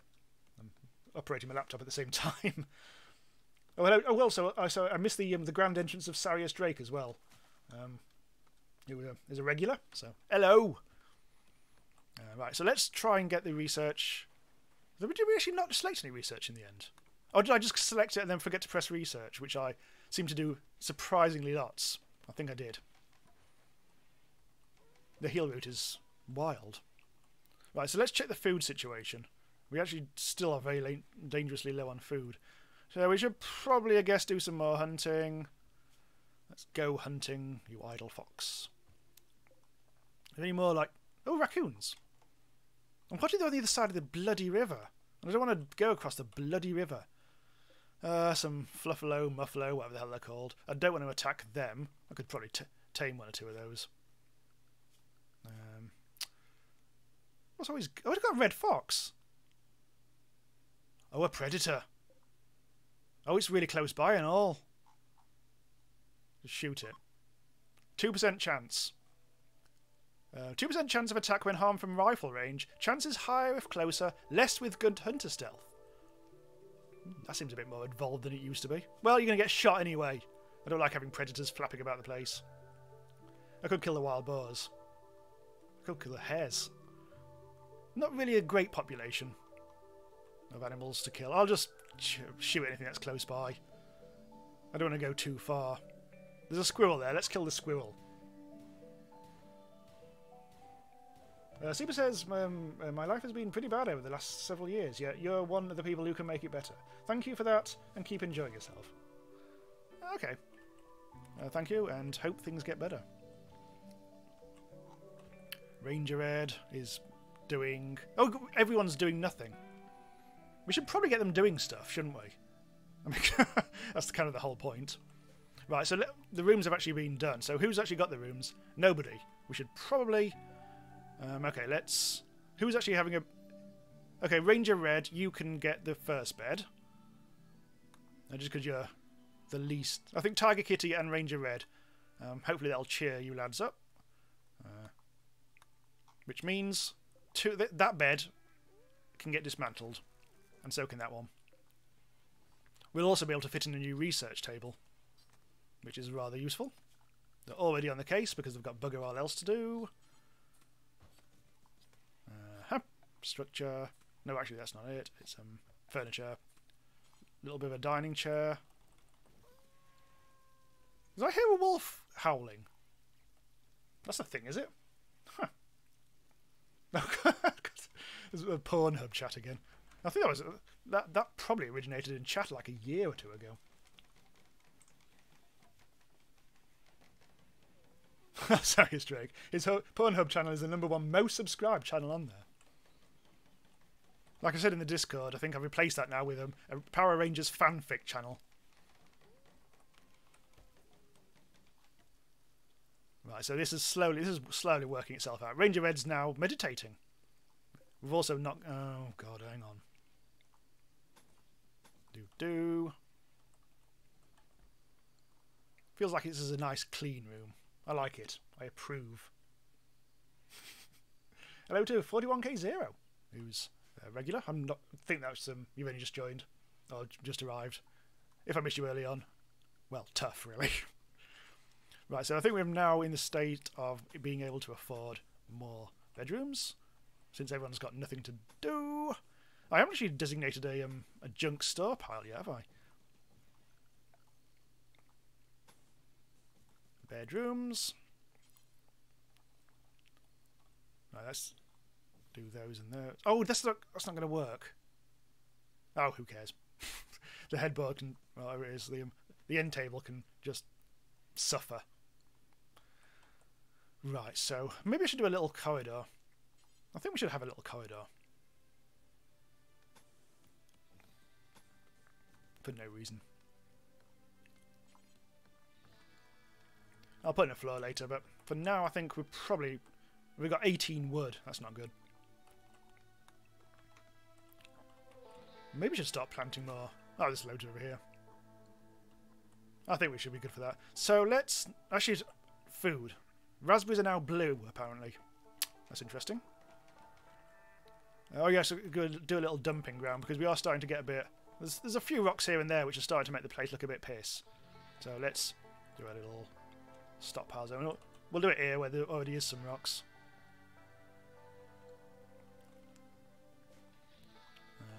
I'm operating my laptop at the same time. Oh, hello. Oh, well, so I missed the grand entrance of Sarius Drake as well. Who is a regular. So, hello. Right, so let's try and get the research. Did we actually not select any research in the end? Or did I just select it and then forget to press research, which I seem to do surprisingly lots? I think I did. The heal route is wild. Right, so let's check the food situation. We actually still are very dangerously low on food. So we should probably, I guess, do some more hunting. Let's go hunting, you idle fox. Any more, like... Oh, raccoons. And what are they on the other side of the bloody river? And I don't want to go across the bloody river. Some fluffalo, muffalo, whatever the hell they're called. I don't want to attack them. I could probably tame one or two of those. What's always... Oh, it's got a red fox. Oh, a predator. Oh, it's really close by and all. Just shoot it. 2% chance. 2% chance of attack when harmed from rifle range. Chance is higher if closer, less with good hunter stealth. That seems a bit more involved than it used to be. Well, you're going to get shot anyway. I don't like having predators flapping about the place. I could kill the wild boars. I could kill the hares. Not really a great population of animals to kill. I'll just shoot anything that's close by. I don't want to go too far. There's a squirrel there. Let's kill the squirrel. Super says, my life has been pretty bad over the last several years, yet you're one of the people who can make it better. Thank you for that, and keep enjoying yourself. Okay. Thank you, and hope things get better. Ranger Ed is doing... Oh, everyone's doing nothing. We should probably get them doing stuff, shouldn't we? I mean, that's kind of the whole point. Right, so the rooms have actually been done. So who's actually got the rooms? Nobody. We should probably... okay, let's... Who's actually having a... Okay, Ranger Red, you can get the first bed. Just because you're the least... I think Tiger Kitty and Ranger Red. Hopefully that'll cheer you lads up. Which means that bed can get dismantled. And so can that one. We'll also be able to fit in a new research table, which is rather useful. They're already on the case because they've got bugger all else to do. Structure. No, actually, that's not it. It's furniture. A little bit of a dining chair. Did I hear a wolf howling? That's a thing, is it? Huh. There's a Pornhub chat again. I think that probably originated in chat like a year or two ago. Sorry, it's Drake. His Pornhub channel is the #1 most subscribed channel on there. Like I said in the Discord, I think I've replaced that now with a Power Rangers fanfic channel. Right, so this is slowly working itself out. Ranger Red's now meditating. We've also not... Oh, God, hang on. Feels like this is a nice, clean room. I like it. I approve. Hello to 41k0, who's regular. I think that's you've only just joined or just arrived. If I missed you early on, well, tough, really. Right, so I think we're now in the state of being able to afford more bedrooms, since everyone's got nothing to do. I haven't actually designated a junk store pile yet, have I? Bedrooms. Right, let's do those and those. Oh, that's not going to work. Oh, who cares? The headboard can, whatever it is, the end table can just suffer. Right, so maybe I should do a little corridor. I think we should have a little corridor. For no reason. I'll put in a floor later, but for now I think we've got 18 wood. That's not good. Maybe we should start planting more. Oh, there's loads over here. I think we should be good for that. So let's... Actually, food. Raspberries are now blue, apparently. That's interesting. Oh, yes, we're going to do a little dumping ground, because we are starting to get a bit... There's a few rocks here and there which are starting to make the place look a bit piss. So let's do a little stockpile zone. We'll do it here where there already is some rocks.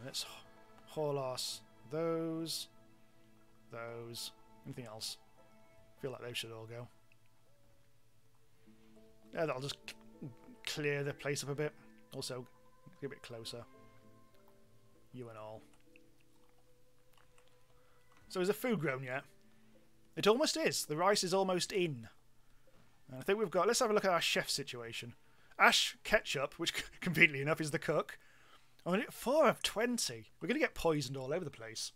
Let's haul ass those. Anything else? I feel like those should all go. Yeah, that'll just clear the place up a bit. Also, get a bit closer. You and all. So is the food grown yet? It almost is. The rice is almost in. And I think we've got... Let's have a look at our chef situation. Ash Ketchup, which conveniently enough is the cook. I mean, 4 of 20. We're going to get poisoned all over the place.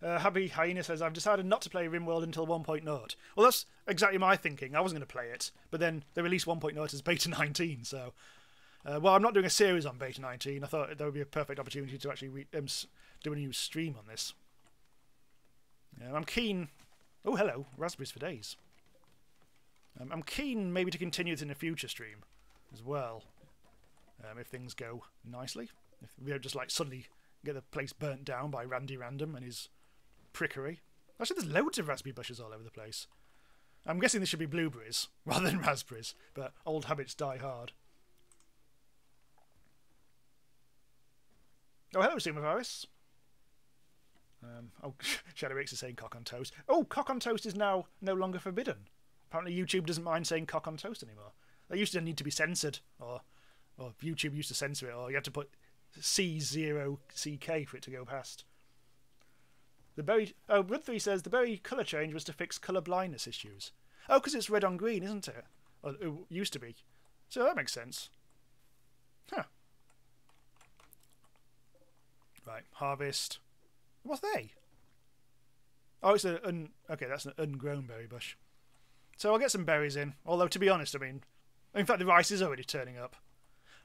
Happy Hyena says, I've decided not to play RimWorld until 1.0. Well, that's exactly my thinking. I wasn't going to play it. But then they released 1.0 as Beta 19, so... well, I'm not doing a series on Beta 19. I thought there would be a perfect opportunity to actually do a new stream on this. I'm keen... Oh, hello. Raspberries for days. I'm keen maybe to continue this in a future stream as well. If things go nicely. If we don't just like suddenly get the place burnt down by Randy Random and his prickery. Actually, there's loads of raspberry bushes all over the place. I'm guessing this should be blueberries rather than raspberries, but old habits die hard. Oh, hello, Seymour. Oh, Shadow X is saying cock on toast. Oh, cock on toast is now no longer forbidden. Apparently YouTube doesn't mind saying cock on toast anymore. They used to need to be censored, or YouTube used to censor it, or you had to put C0CK for it to go past. The berry... Oh, Rud3 says the berry colour change was to fix colour blindness issues. Oh, because it's red on green, isn't it? Or it used to be. So that makes sense. Huh. Right, harvest... What's they? Oh, it's okay, that's an ungrown berry bush. So I'll get some berries in. Although, to be honest, I mean... In fact, the rice is already turning up.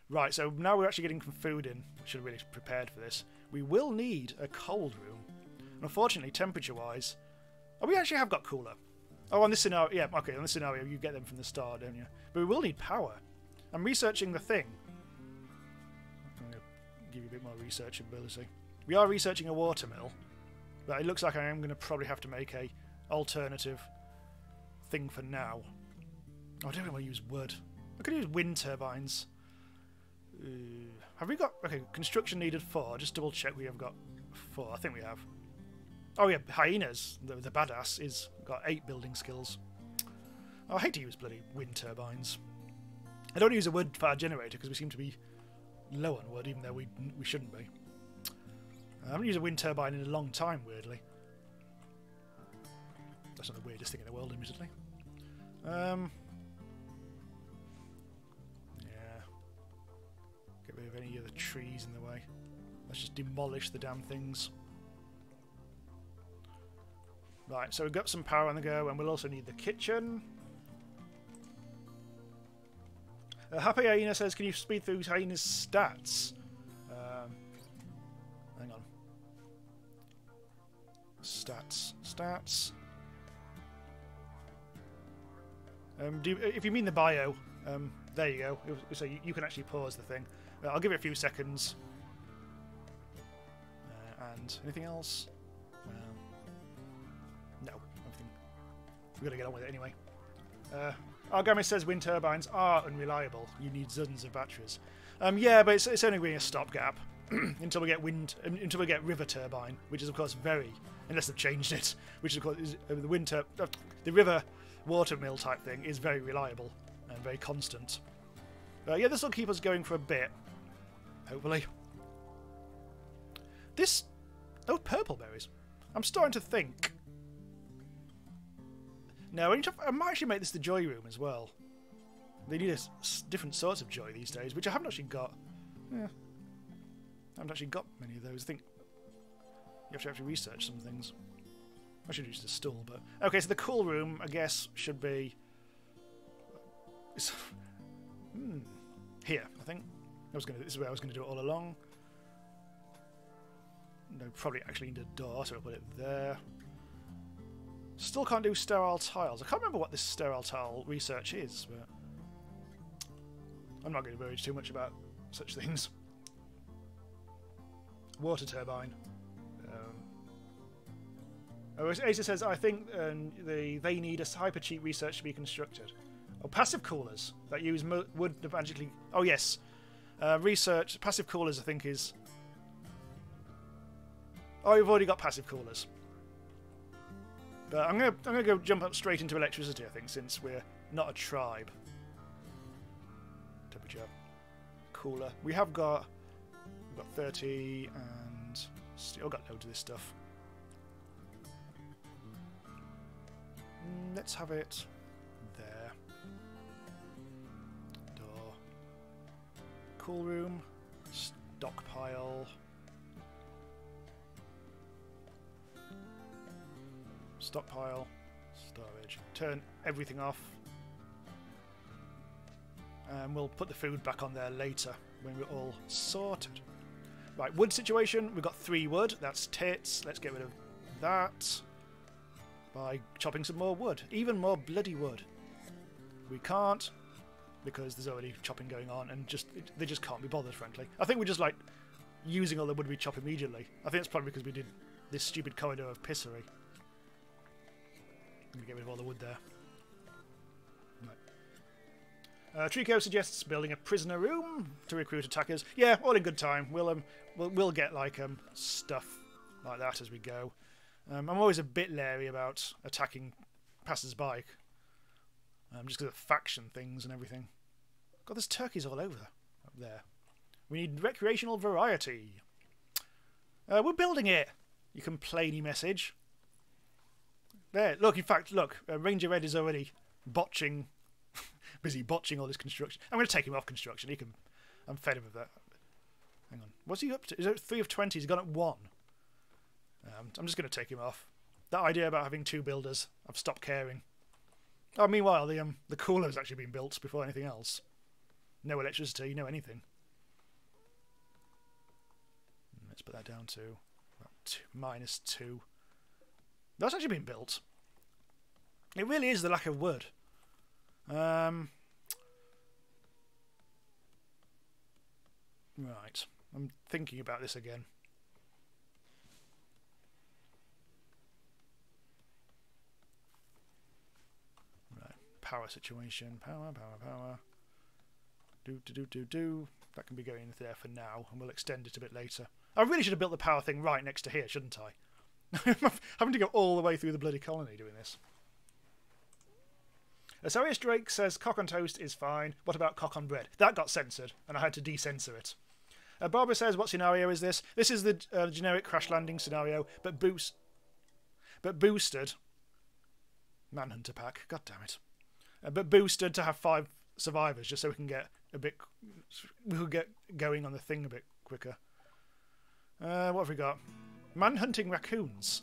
Right, so now we're actually getting some food in. We should have really prepared for this. We will need a cold room. And unfortunately, temperature-wise... Oh, we actually have got cooler. Oh, on this scenario... Yeah, okay, on this scenario, you get them from the start, don't you? But we will need power. I'm researching the thing. I'm going to give you a bit more research ability. We are researching a water mill, but it looks like I am going to probably have to make a alternative thing for now. Oh, I don't really want to use wood. I could use wind turbines. Have we got... Okay, construction needed 4. Just double check we have got 4. I think we have. Oh yeah, hyenas. The badass is got 8 building skills. Oh, I hate to use bloody wind turbines. I don't use a wood fire generator because we seem to be low on wood, even though we shouldn't be. I haven't used a wind turbine in a long time, weirdly. That's not the weirdest thing in the world, admittedly. Yeah. Get rid of any of the trees in the way. Let's just demolish the damn things. Right, so we've got some power on the go, and we'll also need the kitchen. Happy Hyena says, can you speed through Hyena's stats? Hang on. Stats. If you mean the bio, there you go. So you can actually pause the thing. I'll give it a few seconds. And anything else? Well, no. We've got to get on with it anyway. Argami says wind turbines are unreliable. You need dozens of batteries. Yeah, but it's only really a stopgap until we get river turbine, which is of course unless they've changed it, which of course is the river water mill type thing is very reliable and very constant. Yeah, this will keep us going for a bit, hopefully. Purple berries. I'm starting to think. No, I might actually make this the joy room as well. They need different sorts of joy these days, which I haven't actually got. Yeah, I haven't actually got many of those. I think you have to actually research some things. I should use the stool, but okay. So the cool room, I guess, should be here. I think this is where I was going to do it all along. No, probably actually need a door, so I'll put it there. Still can't do sterile tiles. I can't remember what this sterile tile research is, but I'm not going to worry too much about such things. Water turbine. Asa says, I think they need a hyper cheap research to be constructed. Oh, passive coolers that use wood to magically. Oh yes, research passive coolers. I think is. Oh, you've already got passive coolers. But I'm gonna go jump up straight into electricity. I think since we're not a tribe. Temperature, cooler. We've got 30 and still got loads of this stuff. Let's have it there. Door. Cool room. Stockpile. Stockpile. Storage. Turn everything off. And we'll put the food back on there later when we're all sorted. Right, wood situation. We've got 3 wood. That's tits. Let's get rid of that by chopping some more wood. Even more bloody wood. We can't because there's already chopping going on and they just can't be bothered, frankly. I think we're just like using all the wood we chop immediately. I think it's probably because we did this stupid corridor of pissery. I'm going to get rid of all the wood there. Right. Trico suggests building a prisoner room to recruit attackers. Yeah, all in good time. We'll get like stuff like that as we go. I'm always a bit leery about attacking passers-by, just because of faction things and everything. God, there's turkeys all over up there. We need recreational variety. We're building it. You complainy message. There, look. In fact, look. Ranger Red is already botching, busy botching all this construction. I'm going to take him off construction. I'm fed up with that. Hang on. What's he up to? Is it 3 of 20? He's gone at 1. I'm just going to take him off. That idea about having 2 builders, I've stopped caring. Oh, meanwhile, the cooler's actually been built before anything else. No electricity, no anything. Let's put that down to -2. That's actually been built. It really is the lack of wood. Right. I'm thinking about this again. Power situation. Power. Do. That can be going there for now, and we'll extend it a bit later. I really should have built the power thing right next to here, shouldn't I? Having to go all the way through the bloody colony doing this. Sarius Drake says cock on toast is fine. What about cock on bread? That got censored, and I had to decensor it. Barbara says, what scenario is this? This is the generic crash landing scenario, but boosted. Manhunter pack. God damn it. But boosted to have 5 survivors, just so we can get going on the thing a bit quicker. What have we got? Manhunting raccoons.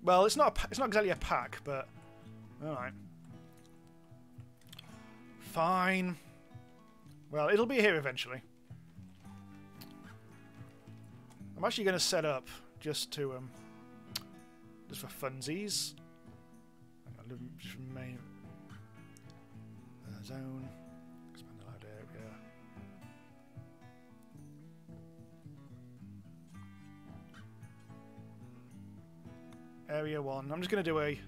Well, it's not exactly a pack, but all right. Fine. Well, it'll be here eventually. I'm actually going to set up just to just for funsies. Just main zone. Expand allowed area. Area 1. I'm just going to do a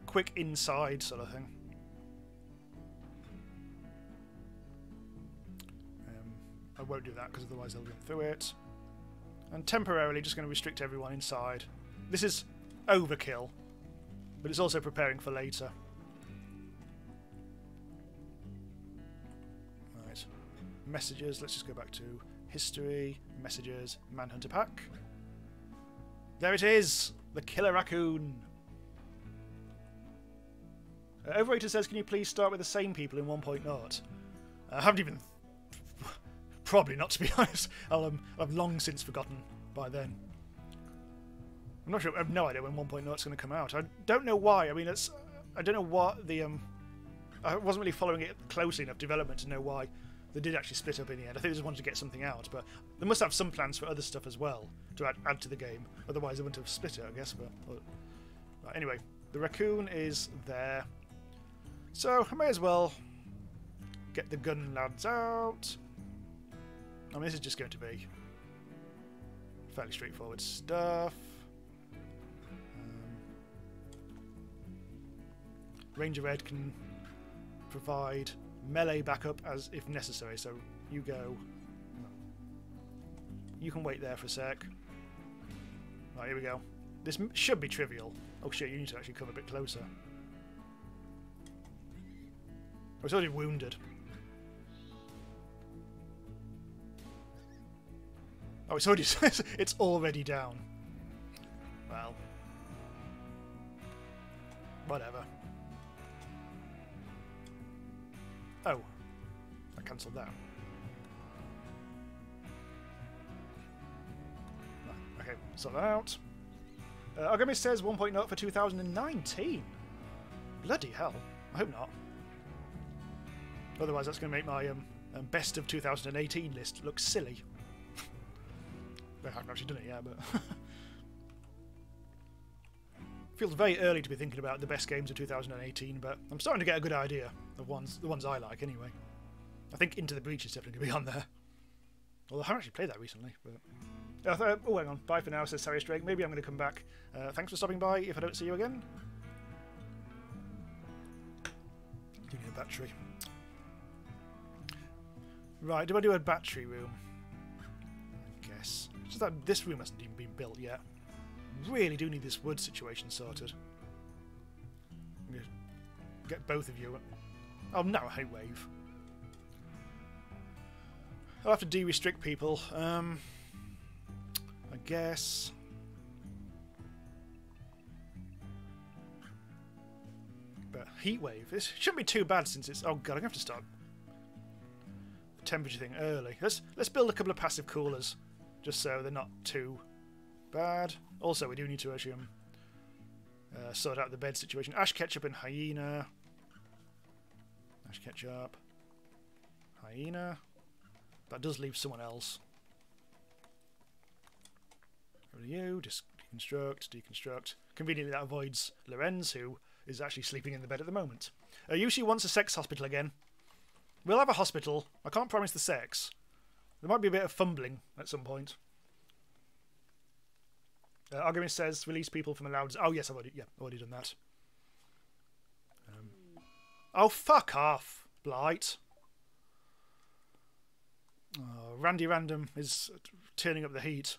quick inside sort of thing. I won't do that because otherwise they'll go through it. And temporarily just going to restrict everyone inside. This is overkill, but it's also preparing for later. Right. Messages. Let's just go back to history, messages, Manhunter pack. There it is! The killer raccoon! Overrated says, can you please start with the same people in 1.0? I haven't even... Probably not, to be honest. I've long since forgotten by then. I'm not sure. I have no idea when 1.0 is going to come out. I don't know why. I mean, I don't know what the... I wasn't really following it closely enough, development, to know why they did actually split up in the end. I think they just wanted to get something out, but they must have some plans for other stuff as well to add to the game. Otherwise, they wouldn't have split it, I guess. But right, anyway, the raccoon is there. So, I may as well get the gun lads out. I mean, this is just going to be fairly straightforward stuff. Ranger Red can provide melee backup as if necessary, so you go. You can wait there for a sec. Right, here we go. This should be trivial. Oh shit, you need to actually come a bit closer. Oh, it's already wounded. Oh, it's already it's already down. Well, whatever. Oh, I cancelled that. Okay, sort that out. Argami says 1.0 for 2019. Bloody hell! I hope not. Otherwise, that's going to make my best of 2018 list look silly. I haven't actually done it yet, but feels very early to be thinking about the best games of 2018. But I'm starting to get a good idea of the ones I like, anyway. I think Into the Breach is definitely going to be on there. Although I haven't actually played that recently. But oh, hang on. Bye for now, says Sarius Drake. Maybe I'm going to come back. Thanks for stopping by. If I don't see you again, give me a battery. Right, do I do a battery room? I guess. Just that this room hasn't even been built yet. Really do need this wood situation sorted. I'm gonna get both of you. Oh no, hate wave. I'll have to de-restrict people. I guess. But heat wave. This shouldn't be too bad since it's. Oh god, I'm gonna have to start the temperature thing early. Let's build a couple of passive coolers, just so they're not too bad. Also, we do need to actually sort out the bed situation. Ash ketchup and hyena. Ash ketchup, hyena. That does leave someone else. Over to you. Just deconstruct, deconstruct. Conveniently, that avoids Lorenz, who is actually sleeping in the bed at the moment. Yushi wants a sex hospital again. We'll have a hospital. I can't promise the sex. There might be a bit of fumbling at some point. Argument says release people from allowed. Oh yes, I've already done that. Oh fuck off, Blight. Oh, Randy Random is turning up the heat.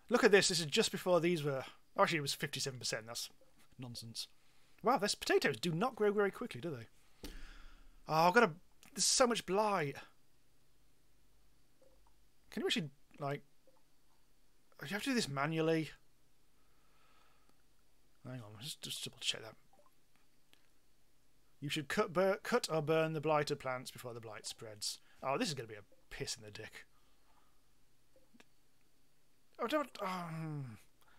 Look at this. This is just before these were... Actually, it was 57%. That's nonsense. Wow, these potatoes do not grow very quickly, do they? Oh, I've got to... There's so much blight. Can you actually, like... Do you have to do this manually? Hang on, just double check that. You should cut or burn the blighted plants before the blight spreads. Oh, this is going to be a piss in the dick. Oh, don't... I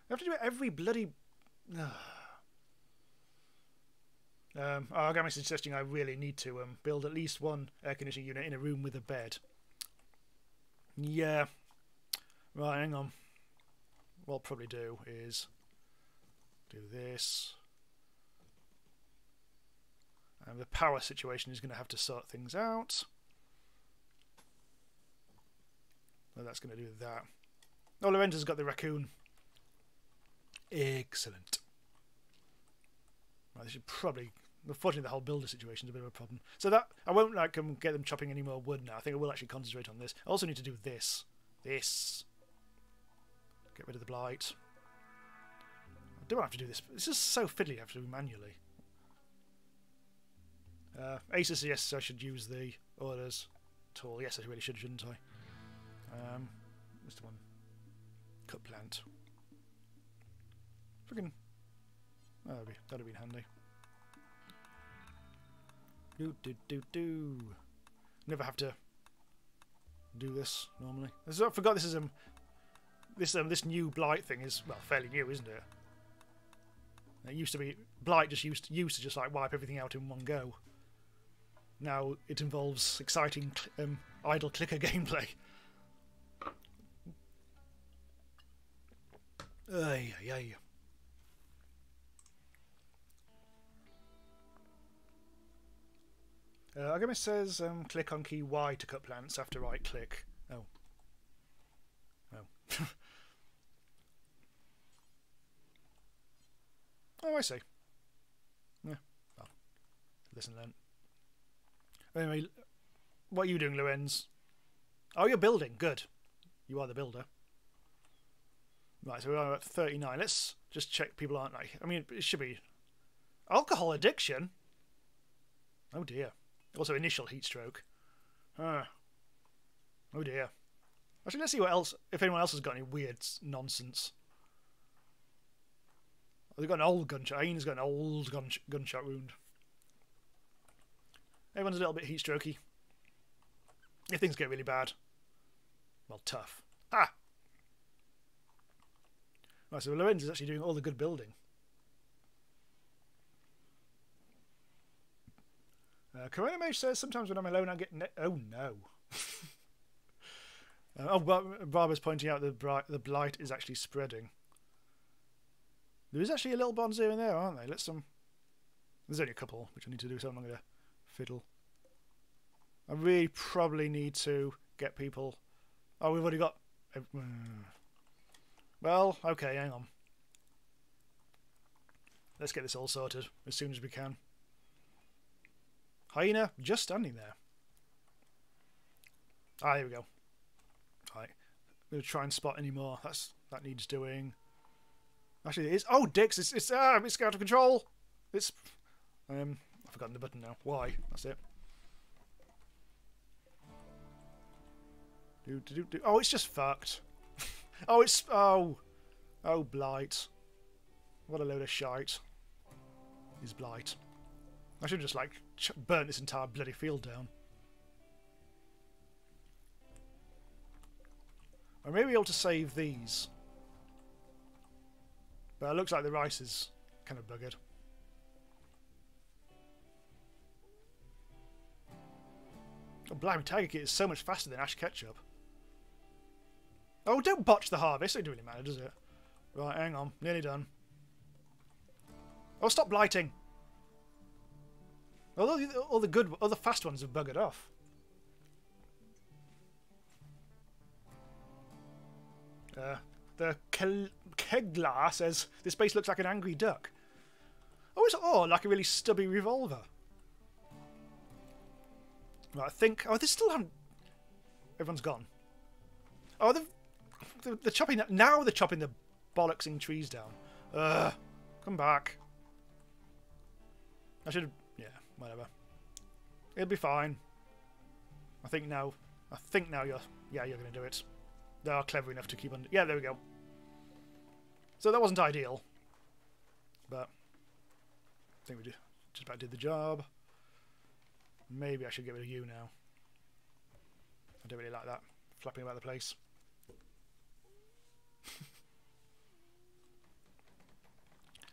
have to do it every bloody... Organic is suggesting I really need to build at least one air conditioning unit in a room with a bed. Yeah. Right, hang on. What I'll probably do is do this. And the power situation is going to have to sort things out. Well, that's going to do that. Oh, Lorenzo's got the raccoon. Excellent. Right, they should probably... Unfortunately, the whole builder situation is a bit of a problem. So that I won't like get them chopping any more wood now. I think I will actually concentrate on this. I also need to do this. This. Get rid of the blight. I don't have to do this. This is so fiddly. I have to do manually. Asa suggests I should use the orders tool. Yes, I really should, shouldn't I? Mr. One. Cut plant. Freaking. Oh, that'd be handy. Do. Never have to do this normally. I forgot this is this new blight thing is, well, fairly new, isn't it? It used to be blight just used to just like wipe everything out in one go. Now it involves exciting idle clicker gameplay. Ay. Again, it says click on key Y to cut plants after right click. Oh. Oh, I see. Yeah. Well, listen then. Anyway, what are you doing, Lorenz? Oh, you're building. Good. You are the builder. Right, so we're at 39. Let's just check people aren't like... I mean, it should be... Alcohol addiction? Oh, dear. Also, initial heat stroke. Oh, dear. Actually, let's see what else... If anyone else has got any weird nonsense. Oh, they've got an old gunshot. Aina's got an old gunshot wound. Everyone's a little bit heat strokey. If things get really bad. Well, tough. Ah! Right, so Lorenz is actually doing all the good building. Corona Mage says, sometimes when I'm alone I get... Oh, no. Barbara's pointing out that the blight is actually spreading. There is actually a little bonds here and there, aren't they? There's only a couple, which I need to do, so I'm not going to fiddle. I really probably need to get people... Oh, we've already got... Well, okay, hang on. Let's get this all sorted as soon as we can. Hyena, just standing there. Ah, here we go. Right. I'm going to try and spot any more. That needs doing. Actually, it is. Oh, dicks! It's out of control. It's. I've forgotten the button now. Why? That's it. Do. Oh, it's just fucked. Oh, it's. Oh, blight. What a load of shite. Is blight. I should just like burn this entire bloody field down. I may be able to save these. But it looks like the rice is kind of buggered. Oh, blimey, Tiger Kit is so much faster than Ash Ketchup. Oh, don't botch the harvest. It doesn't really matter, does it? Right, hang on. Nearly done. Oh, stop blighting. Although all the fast ones have buggered off. The Keglar says this base looks like an angry duck. Oh, it's like a really stubby revolver. Right, I think. Oh, they still haven't. Everyone's gone. Oh, the chopping... Now they're chopping the bollocksing trees down. Come back. I should have... Yeah, whatever. It'll be fine. I think now you're... Yeah, you're going to do it. They are clever enough to keep on... Yeah, there we go. So that wasn't ideal. But I think we just about did the job. Maybe I should get rid of you now. I don't really like that. Flapping about the place.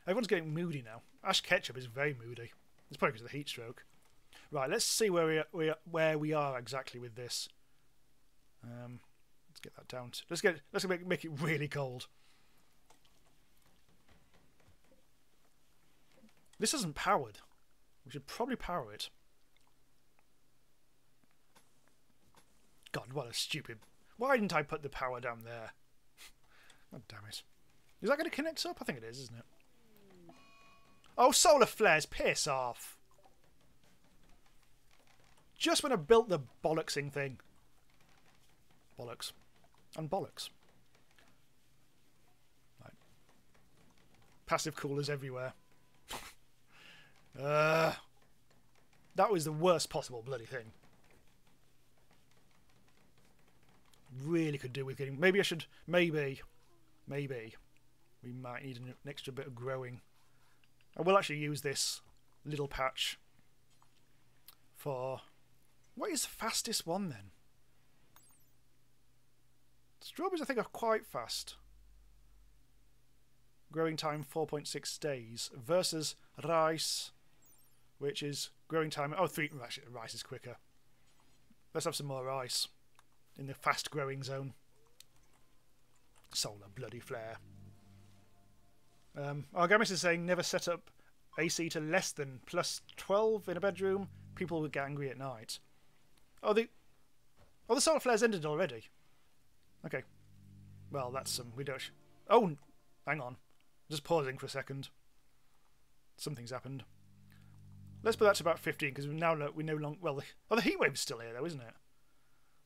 Everyone's getting moody now. Ash Ketchup is very moody. It's probably because of the heat stroke. Right, let's see where we are exactly with this. Let's get that down. Let's make it really cold. This isn't powered. We should probably power it. God, what a stupid... Why didn't I put the power down there? God damn it. Is that going to connect up? I think it is, isn't it? Oh, solar flares, piss off. Just when I built the bollocksing thing. Bollocks. And bollocks. Right. Passive coolers everywhere. That was the worst possible bloody thing. Really could do with getting... Maybe I should... Maybe we might need an extra bit of growing. I will actually use this little patch for... What is the fastest one then? Strawberries I think are quite fast. Growing time 4.6 days versus rice, which is growing time... Oh, 3... Actually, rice is quicker. Let's have some more rice in the fast growing zone. Solar bloody flare. Argamis is saying never set up AC to less than +12 in a bedroom. People would get angry at night. Oh, the solar flares ended already. Okay. Well, that's some... We don't... Oh, hang on. Just pausing for a second. Something's happened. Let's put that to about 15 because we no longer... Well, the heat wave's still here though, isn't it?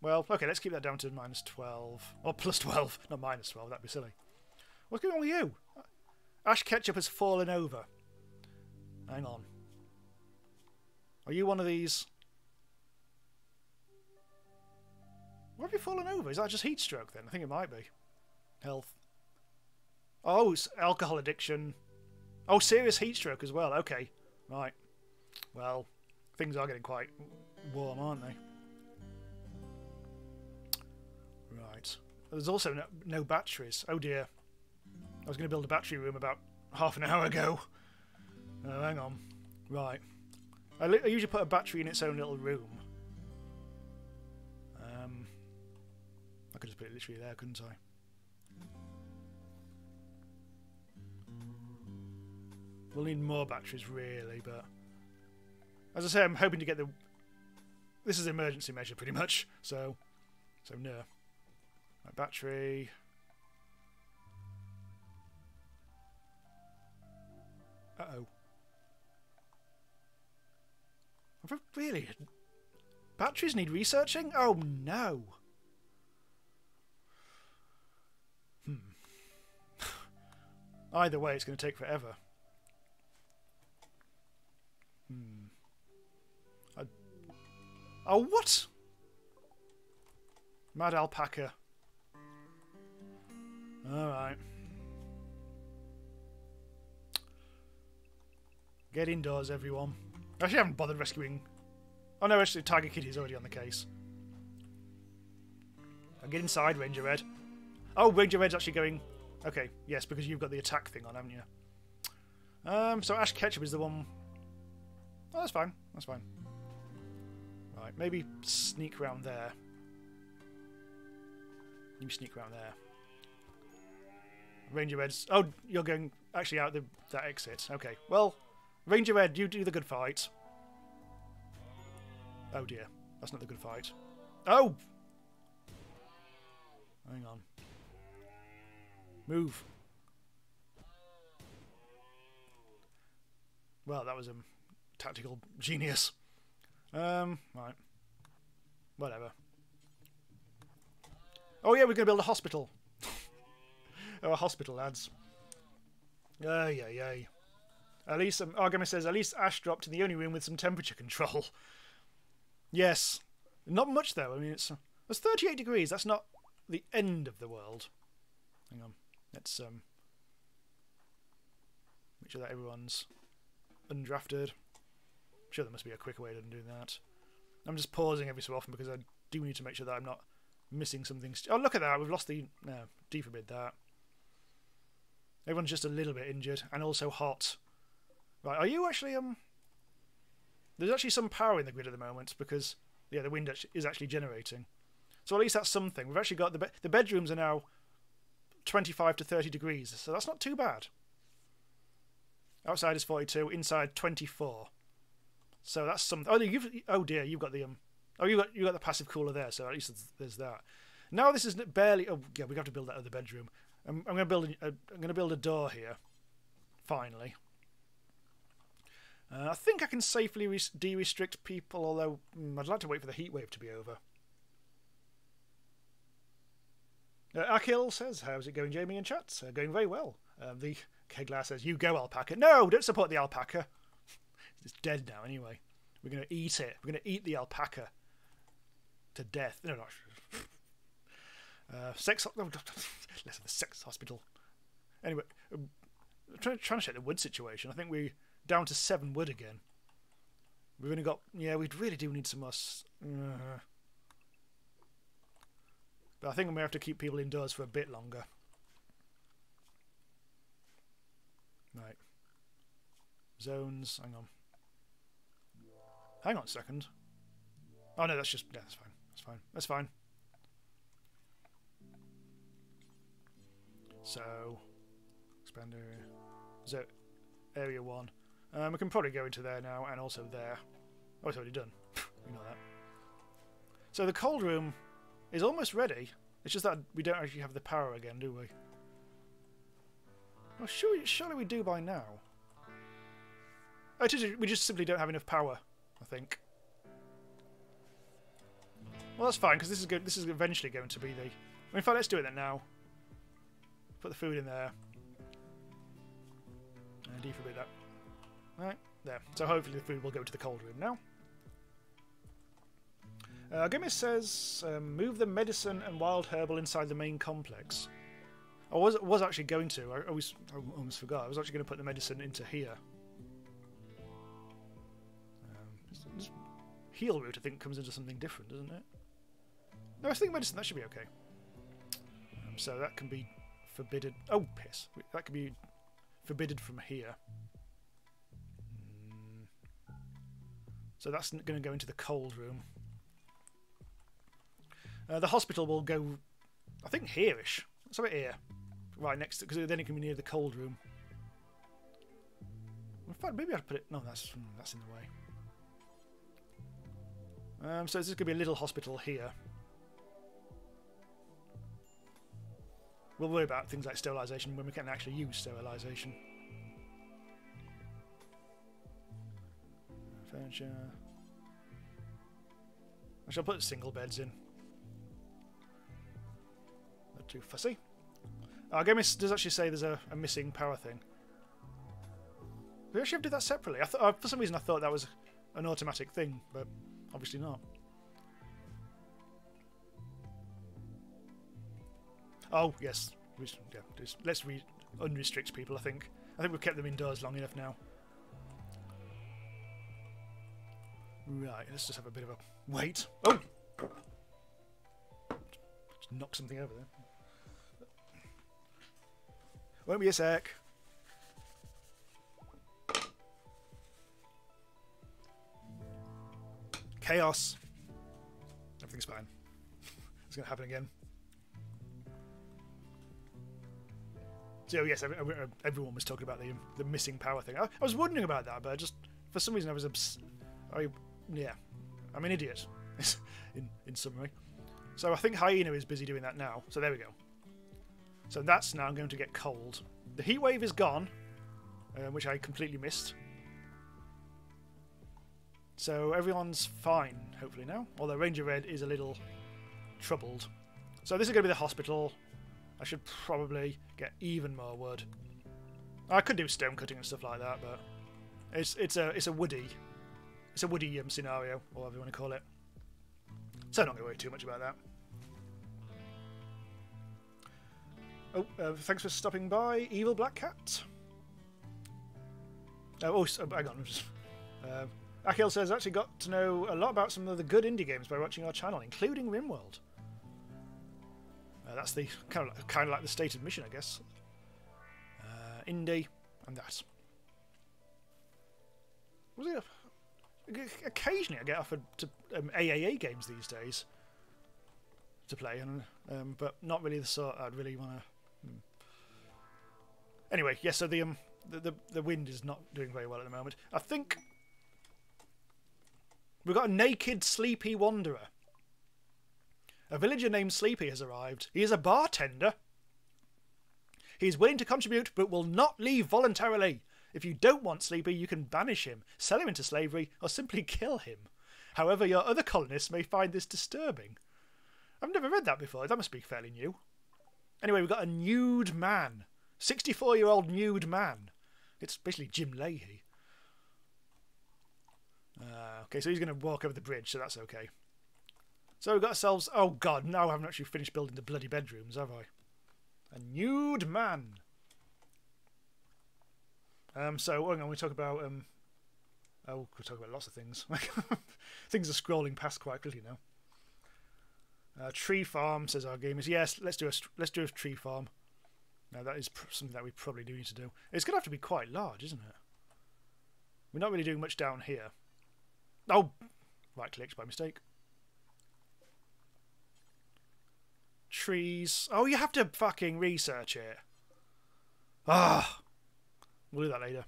Well, okay, let's keep that down to -12. Or +12, not -12, that'd be silly. What's going on with you? Ash Ketchup has fallen over. Hang on. Are you one of these? Why have you fallen over? Is that just heat stroke then? I think it might be. Health. Oh, it's alcohol addiction. Oh, serious heat stroke as well. Okay. Right. Well, things are getting quite warm, aren't they? Right. There's also no batteries. Oh dear. I was going to build a battery room about half an hour ago. Oh, hang on. Right. I usually put a battery in its own little room. I could just put it literally there, couldn't I? We'll need more batteries, really, but... As I say, I'm hoping to get the... This is an emergency measure, pretty much, so no. Right, battery... Uh-oh. Really? Batteries need researching? Oh, no. Either way, it's going to take forever. Oh, what? Mad alpaca. Alright. Get indoors, everyone. I actually haven't bothered rescuing... Oh no, actually, Tiger Kitty's already on the case. I'll get inside, Ranger Red. Oh, Ranger Red's actually going... Okay, yes, because you've got the attack thing on, haven't you? So Ash Ketchup is the one... Oh, that's fine. That's fine. Right, maybe sneak around there. You sneak around there. Ranger Red's... Oh, you're going actually out that exit. Okay, well, Ranger Red, you do the good fight. Oh dear, that's not the good fight. Oh! Hang on. Move. Well, that was a tactical genius. Right. Whatever. Oh yeah, we're going to build a hospital. Oh, hospital lads. Ay, ay, ay. At least, Argama says, at least Ash dropped in the only room with some temperature control. Yes. Not much, though. I mean, it's 38 degrees. That's not the end of the world. Hang on. Let's make sure that everyone's undrafted. I'm sure there must be a quicker way than doing that. I'm just pausing every so often because I do need to make sure that I'm not missing something. Oh, look at that. We've lost the... No, deforbid that. Everyone's just a little bit injured and also hot. Right, are you actually... There's actually some power in the grid at the moment because, yeah, the wind is actually generating. So at least that's something. We've actually got... The bedrooms are now 25 to 30 degrees, so that's not too bad. Outside is 42, inside 24. So that's something. Oh dear, you've got the you got the passive cooler there. So at least there's that. Now this is barely. Oh yeah, we have to build that other bedroom. I'm going to build a door here. Finally, I think I can safely de-restrict people. Although I'd like to wait for the heat wave to be over. Akil says, "How's it going, Jamie in chat? Going very well." The Keglar says, "You go, alpaca." No, don't support the alpaca. It's dead now anyway. We're going to eat it. We're going to eat the alpaca to death. No, not sex. Oh, less of the sex hospital. Anyway, trying to check the wood situation. I think we're down to 7 wood again. We've only got... Yeah, we really do need some more... But I think we may have to keep people indoors for a bit longer. Right. Zones. Hang on. Hang on a second. Oh no, that's just... Yeah, that's fine. That's fine. That's fine. So... Expand area. So, area 1. We can probably go into there now, and also there. Oh, it's already done. Ignore that. So the cold room is almost ready. It's just that we don't actually have the power again, do we? Well, surely we do by now. Oh, we just simply don't have enough power, I think. Well, that's fine, because this is good. This is eventually going to be the... In fact, let's do it then now. Put the food in there. And deforbid that. Right, there. So hopefully the food will go to the cold room now. Gimme says, move the medicine and wild herbal inside the main complex. I was actually going to. I almost forgot. I was actually going to put the medicine into here. This heal root, I think, comes into something different, doesn't it? No, I think medicine, that should be okay. So that can be forbidden. Oh, piss. That can be forbidden from here. So that's going to go into the cold room. The hospital will go, I think, here-ish. Let's have it here. Right next to, because then it can be near the cold room. In fact, maybe I'll put it... No, that's in the way. So this is going to be a little hospital here. We'll worry about things like sterilisation when we can actually use sterilisation. Furniture. I shall put single beds in. Not too fussy. Argemis does actually say there's a missing power thing. We actually have to do that separately. For some reason I thought that was an automatic thing, but obviously not. Oh, yes. Let's unrestrict people, I think. I think we've kept them indoors long enough now. Right, let's just have a bit of a wait. Oh! Just knock something over there. Won't be a sec. Chaos. Everything's fine. It's going to happen again. So yes, everyone was talking about the missing power thing. I was wondering about that, but for some reason I was yeah, I'm an idiot. in summary. So I think Hyena is busy doing that now. So there we go. So that's now going to get cold. The heat wave is gone, which I completely missed. So everyone's fine, hopefully now. Although Ranger Red is a little troubled. So this is going to be the hospital. I should probably get even more wood. I could do stone cutting and stuff like that, but it's a woody scenario, or whatever you want to call it. So I'm not going to worry too much about that. Oh, thanks for stopping by, Evil Black Cat. Hang on. Akhil says, I actually got to know a lot about some of the good indie games by watching our channel, including RimWorld. That's the kind of like the stated mission, I guess. Indie, and that. Was it? Occasionally, I get offered to AAA games these days to play, and but not really the sort I'd really want to. Anyway, yes. So the wind is not doing very well at the moment. I think we've got a naked, sleepy wanderer. A villager named Sleepy has arrived. He is a bartender. He is willing to contribute, but will not leave voluntarily. If you don't want Sleepy, you can banish him, sell him into slavery, or simply kill him. However, your other colonists may find this disturbing. I've never read that before. That must be fairly new. Anyway, we've got a nude man. 64-year-old nude man. It's basically Jim Leahy. Okay, so he's going to walk over the bridge, so that's okay. So we've got ourselves... Oh, God, now I haven't actually finished building the bloody bedrooms, have I? A nude man. So hang on, we talk about... we'll talk about lots of things. Things are scrolling past quite quickly now. Tree farm, says our gamers. Yes, let's do a tree farm. Now, that is something that we probably do need to do. It's going to have to be quite large, isn't it? We're not really doing much down here. Oh! Right-clicked by mistake. Trees. Oh, you have to fucking research it. Ah! We'll do that later.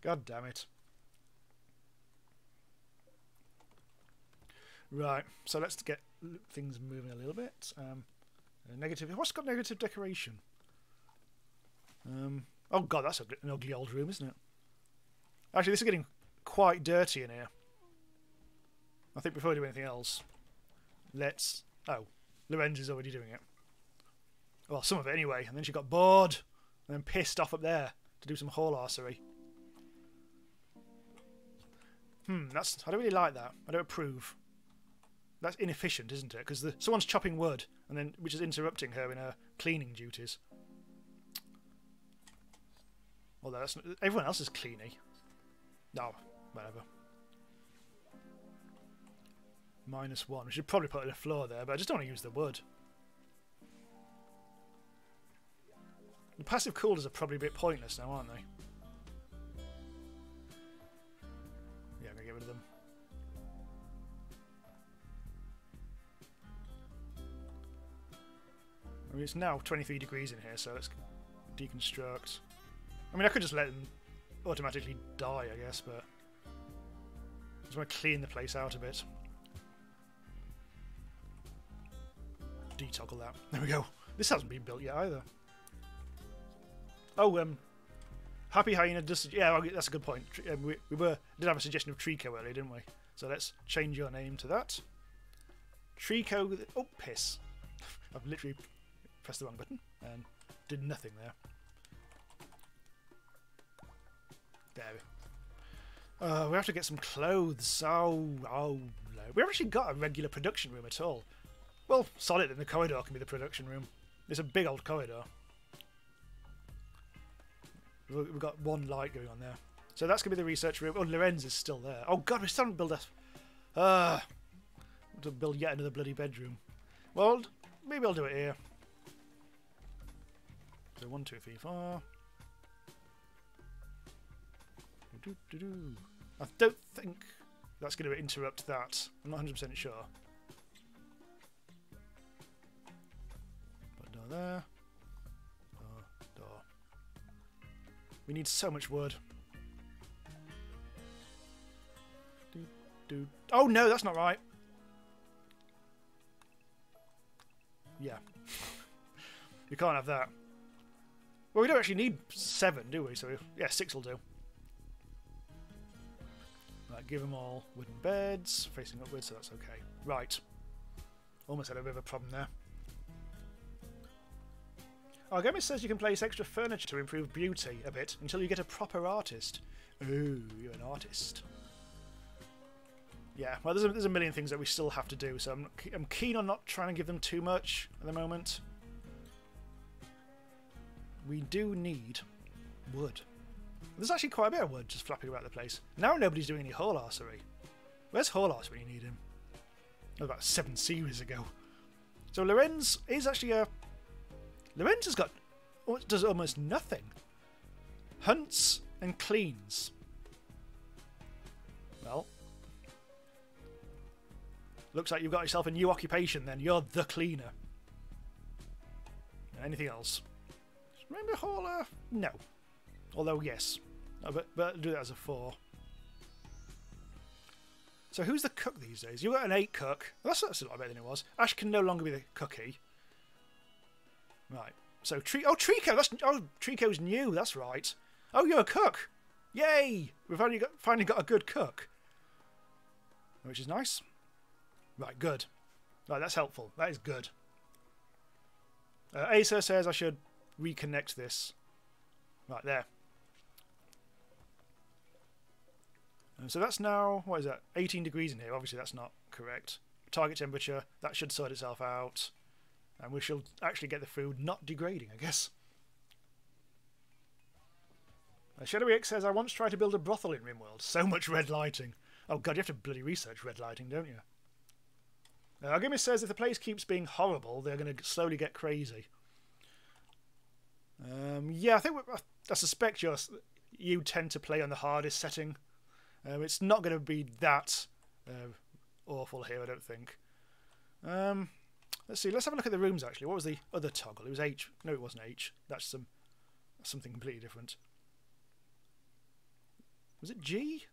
God damn it. Right, so let's get things moving a little bit. Negative. What's got negative decoration? Oh god, that's an ugly old room, isn't it? Actually, this is getting quite dirty in here. I think before we do anything else, let's... Oh, Lorenz already doing it. Well, some of it anyway. And then she got bored and then pissed off up there to do some whole arsery. That's... I don't really like that. I don't approve. That's inefficient, isn't it? Because someone's chopping wood, and then which is interrupting her in her cleaning duties. Although that's, everyone else is cleaning. No, whatever. -1. We should probably put a floor there, but I just don't want to use the wood. The passive coolers are probably a bit pointless now, aren't they? Yeah, I'm going to get rid of them. I mean, it's now 23 degrees in here, so let's deconstruct. I mean, I could just let them automatically die, I guess, but I just want to clean the place out a bit. Detoggle that. There we go. This hasn't been built yet either. Oh, Happy Hyena does... Yeah, that's a good point. We did have a suggestion of Trico earlier, didn't we? So let's change your name to that. Trico... Oh, piss. I've literally pressed the wrong button and did nothing there. There we have to get some clothes. Oh, no. We haven't actually got a regular production room at all. Well, solid in the corridor can be the production room. It's a big old corridor. We've got one light going on there. So that's going to be the research room. Oh, Lorenz is still there. Oh god, we still haven't built a... to build yet another bloody bedroom. Well, maybe I'll do it here. So 1, 2, 3, 4. I don't think that's going to interrupt that. I'm not 100% sure. Put a door there. Door. We need so much wood. Oh no, that's not right. Yeah. We can't have that. Well, we don't actually need 7, do we? So, yeah, 6 will do. Right, give them all wooden beds, facing upwards, so that's okay. Right. Almost had a bit of a problem there. Our game says you can place extra furniture to improve beauty a bit until you get a proper artist. Ooh, you're an artist. Yeah, well, there's a million things that we still have to do, so I'm keen on not trying to give them too much at the moment. We do need wood. There's actually quite a bit of wood just flapping about the place. Now nobody's doing any whole arsery. Where's whole arse when you need him? That was about 7 series ago. So Lorenz is actually a... Lorenz has got... does almost nothing. Hunts and cleans. Well... Looks like you've got yourself a new occupation then. You're the cleaner. Anything else? Rainbow hauler? No. Although, yes. No, but do that as a 4. So who's the cook these days? You've got an 8 cook. That's a lot better than it was. Ash can no longer be the cookie. Right. So, Trico! Trico's new, that's right. Oh, you're a cook! Yay! We've finally got a good cook. Which is nice. Right, good. Right, that's helpful. That is good. Acer says I should reconnect this. Right, there. So that's now, what is that? 18 degrees in here. Obviously that's not correct. Target temperature, that should sort itself out. And we shall actually get the food not degrading, I guess. Shadowy X says, I once tried to build a brothel in RimWorld. So much red lighting. Oh god, you have to bloody research red lighting, don't you? Argument says if the place keeps being horrible, they're going to slowly get crazy. Yeah, I suspect you tend to play on the hardest setting. It's not going to be that awful here, I don't think. Let's see. Let's have a look at the rooms. Actually, what was the other toggle? It was H. No, it wasn't H. That's something completely different. Was it G?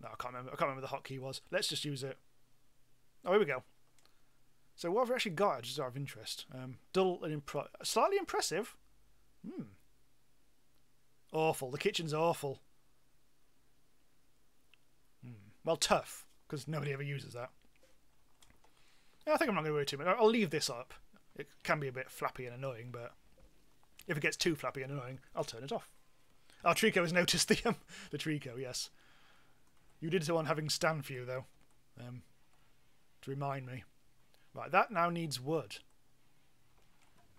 No, I can't remember. I can't remember the hotkey was. Let's just use it. Oh, here we go. So what have we actually got? Just out of interest. Dull and slightly impressive. Awful. The kitchen's awful. Well, tough, because nobody ever uses that. Yeah, I think I'm not going to worry too much. I'll leave this up. It can be a bit flappy and annoying, but if it gets too flappy and annoying, I'll turn it off. Oh, Trico has noticed the Trico, yes. You did so on having stand for you, though, to remind me. Right, that now needs wood.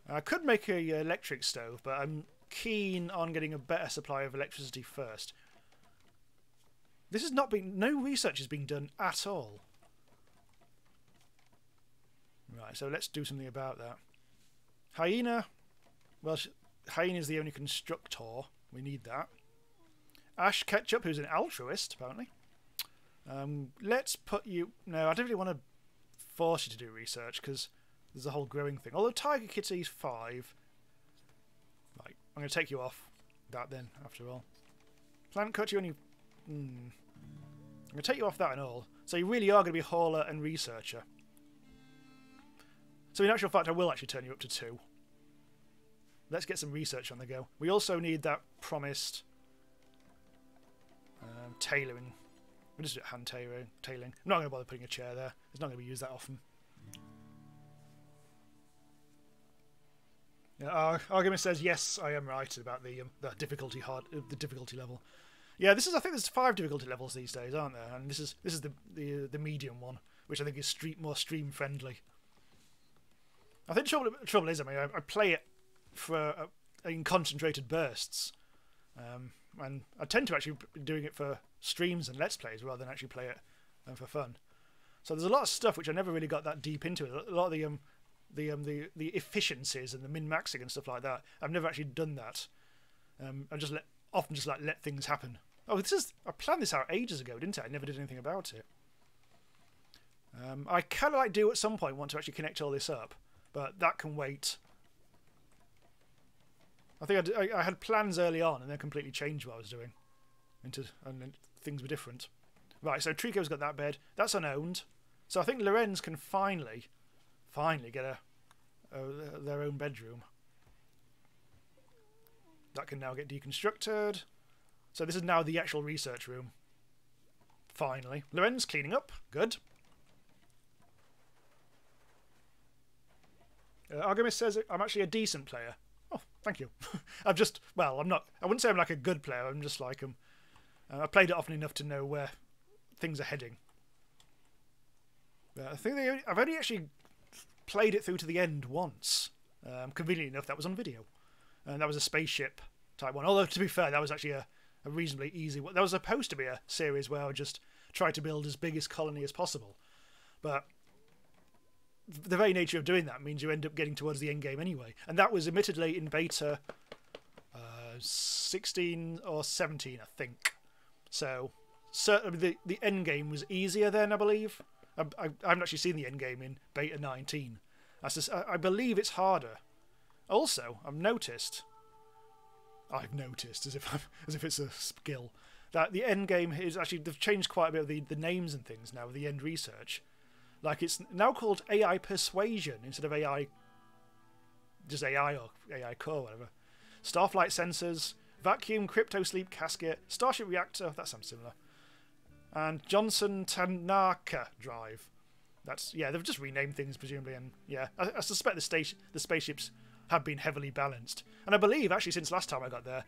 I could make a electric stove, but I'm keen on getting a better supply of electricity first. This has not been... No research is being done at all. Right, so let's do something about that. Hyena. Well, Hyena is the only constructor. We need that. Ash Ketchup, who's an altruist, apparently. Let's put you... No, I don't really want to force you to do research, because there's a whole growing thing. Although Tiger Kitty's 5. Right, I'm going to take you off that then, after all. Plant cut, you only... I'm going to take you off that and all. So you really are going to be hauler and researcher. So in actual fact, I will actually turn you up to 2. Let's get some research on the go. We also need that promised tailoring. We'll just do hand tailoring. I'm not going to bother putting a chair there. It's not going to be used that often. Yeah, our argument says yes, I am right about the difficulty level. Yeah, this is. I think there's 5 difficulty levels these days, aren't there? And this is the medium one, which I think is more stream friendly. I think the trouble is, I mean, I play it for in concentrated bursts, and I tend to actually be doing it for streams and let's plays rather than actually play it for fun. So there's a lot of stuff which I never really got that deep into. A lot of the efficiencies and the min-maxing and stuff like that. I've never actually done that. I just often let things happen. Oh, I planned this out ages ago, didn't I? I never did anything about it. I kind of do at some point want to actually connect all this up, but that can wait. I think I had plans early on and then completely changed what I was doing. And then things were different. Right, so Trico's got that bed. That's unowned. So I think Lorenz can finally get their own bedroom. That can now get deconstructed. So this is now the actual research room. Finally. Lorenz cleaning up. Good. Artemis says I'm actually a decent player. Oh, thank you. I'm not. I wouldn't say I'm like a good player. I'm just like I played it often enough to know where things are heading. I think I've only actually played it through to the end once. Conveniently enough, that was on video, and that was a spaceship type one. Although to be fair, that was actually a reasonably easy one. That was supposed to be a series where I would just try to build as big a colony as possible, but the very nature of doing that means you end up getting towards the end game anyway. And that was admittedly in beta 16 or 17, I think. So certainly the end game was easier then, I believe. I haven't actually seen the end game in beta 19. I believe it's harder. Also, I've noticed as if it's a skill, that the end game is actually, they've changed quite a bit of the names and things now with the end research. Like, it's now called AI Persuasion instead of AI, just AI or AI Core, whatever. Starflight Sensors, Vacuum Crypto Sleep Casket, Starship Reactor, that sounds similar, and Johnson Tanaka Drive. They've just renamed things presumably, and I suspect the spaceships have been heavily balanced. And I believe, actually, since last time I got there,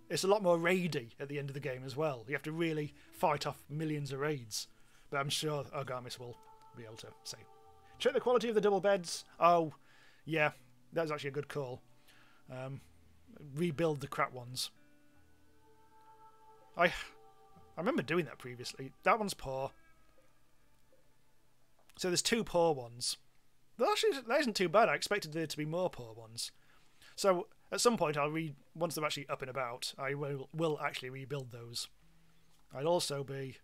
it's a lot more raidy at the end of the game as well. You have to really fight off millions of raids. But I'm sure Artemis will be able to say. Check the quality of the double beds. Oh, yeah, that was actually a good call. Rebuild the crap ones. I remember doing that previously. That one's poor. So there's two poor ones. But actually, that isn't too bad. I expected there to be more poor ones. So at some point, once they're actually up and about, I will actually rebuild those. I'll also be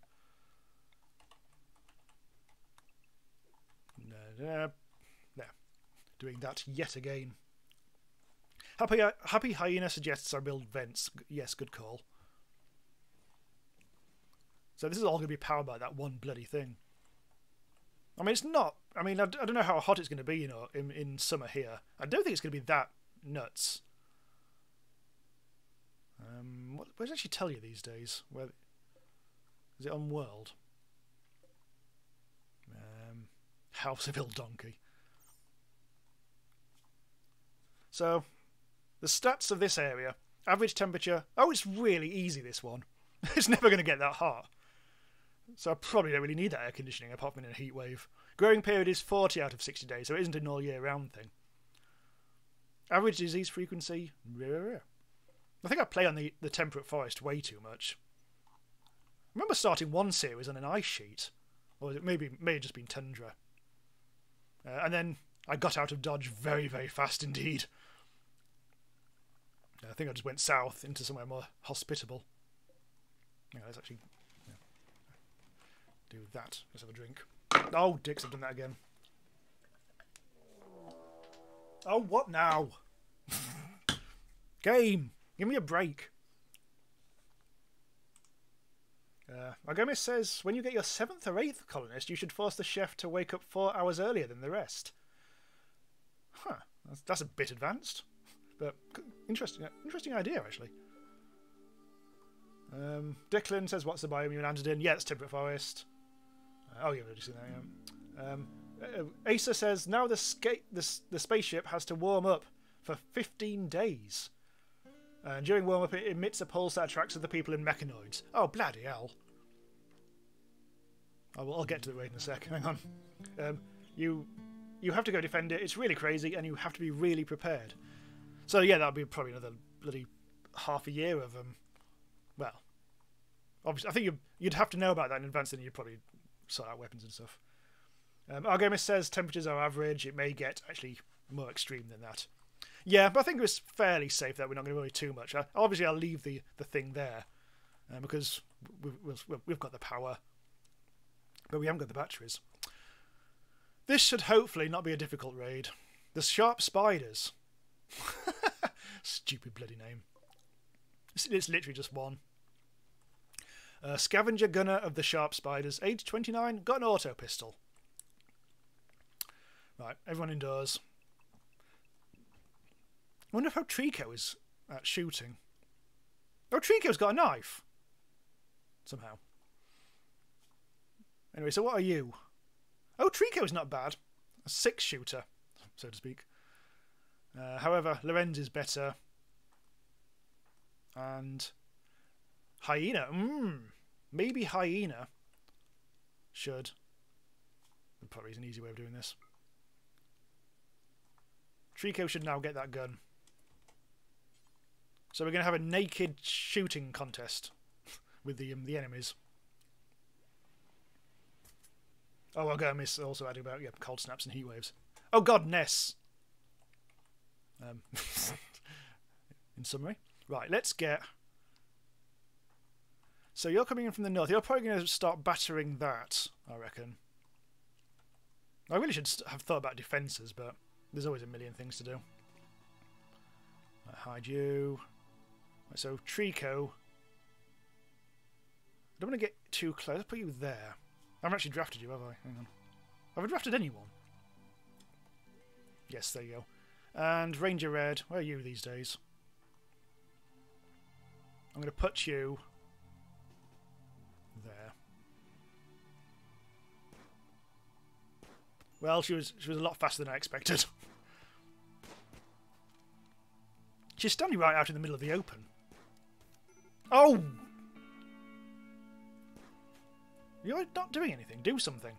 doing that yet again. Happy Hyena suggests I build vents. Yes, good call. So this is all going to be powered by that one bloody thing. I mean, it's not. I mean, I don't know how hot it's going to be, in summer here. I don't think it's going to be that nuts. What does it actually tell you these days? Where is it on World? House of Ill Donkey. So, the stats of this area. Average temperature. Oh, it's really easy, this one. It's never going to get that hot. So I probably don't really need that air conditioning apart from in a heat wave. Growing period is 40 out of 60 days, so it isn't an all year round thing. Average disease frequency. I think I play on the temperate forest way too much. I remember starting one series on an ice sheet. Or it may have just been tundra. And then I got out of Dodge very, very fast indeed. I think I just went south into somewhere more hospitable. Let's actually do that. Let's have a drink. Oh, dicks, I've done that again. Oh, what now? Game, give me a break. Artemis says, when you get your 7th or 8th colonist, you should force the chef to wake up 4 hours earlier than the rest. Huh, that's a bit advanced. But interesting idea, actually. Declan says, what's the biome you landed in? Yeah, it's temperate forest. Oh, you've already seen that, yeah. Asa says, now the spaceship has to warm up for 15 days. And during warm-up, it emits a pulse that attracts other people in mechanoids. Oh, bloody hell. I'll get to the raid in a sec. Hang on. You have to go defend it. It's really crazy, and you have to be really prepared. So, yeah, that'll be probably another bloody half a year of well, obviously, I think you'd have to know about that in advance, then you'd probably sort out weapons and stuff. Artemis says temperatures are average. It may get actually more extreme than that. Yeah, but I think it was fairly safe that we're not going to worry too much. Obviously, I'll leave the thing there because we've got the power, but we haven't got the batteries. This should hopefully not be a difficult raid. The Sharp Spiders. Stupid bloody name. It's literally just one. Scavenger Gunner of the Sharp Spiders, age 29, got an auto pistol. Right, everyone indoors. I wonder how Trico is at shooting. Oh, Trico's got a knife. Somehow. Anyway, so what are you? Oh, Trico's not bad. A 6-shooter, so to speak. However, Lorenz is better. And Hyena. Maybe Hyena should. There probably is an easy way of doing this. Trico should now get that gun. So we're going to have a naked shooting contest with the enemies. Oh, I'll go and miss also adding about cold snaps and heat waves. Oh God, Ness. In summary, right. Let's get. So you're coming in from the north. You're probably going to start battering that, I reckon. I really should have thought about defences, but there's always a million things to do. I'll hide you. Right, so Trico. I don't want to get too close. I'll put you there. I haven't actually drafted you, have I? Hang on. Have I drafted anyone? Yes, there you go. And Ranger Red. Where are you these days? I'm going to put you there. Well, she was a lot faster than I expected. She's standing right out in the middle of the open. Oh! You're not doing anything. Do something.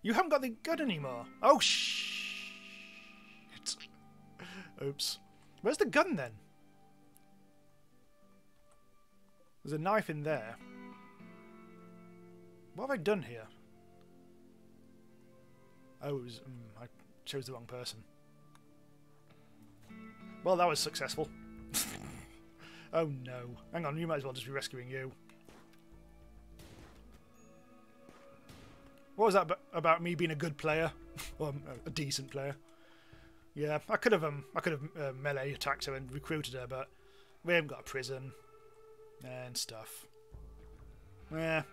You haven't got the gun anymore. Oh, shit. Oops. Where's the gun then? There's a knife in there. What have I done here? Oh, it was, I chose the wrong person. Well, that was successful. Oh no. Hang on, you might as well just be rescuing you. What was that about me being a good player? Or a decent player? Yeah, I could have melee attacked her and recruited her, but we haven't got a prison and stuff. Yeah.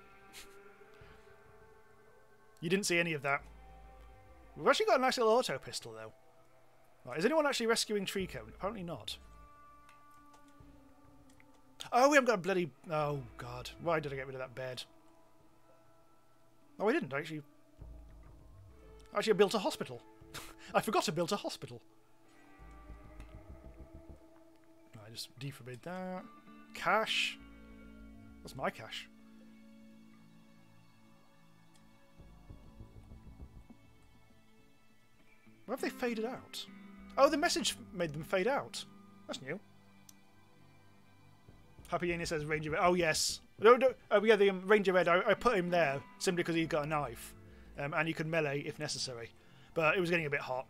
You didn't see any of that. We've actually got a nice little auto pistol though. Right, is anyone actually rescuing Trico? Apparently not. Oh, we haven't got a bloody... Oh, God. Why did I get rid of that bed? Oh, I didn't, actually. Actually, I built a hospital. I forgot to build a hospital. I just deforbid that. Cash. That's my cash. Where have they faded out? Oh, the message made them fade out. That's new. Happy Yeni says Ranger Red. Oh, yes. No, oh, yeah, the Ranger Red, I put him there simply because he's got a knife. And you can melee if necessary. But it was getting a bit hot.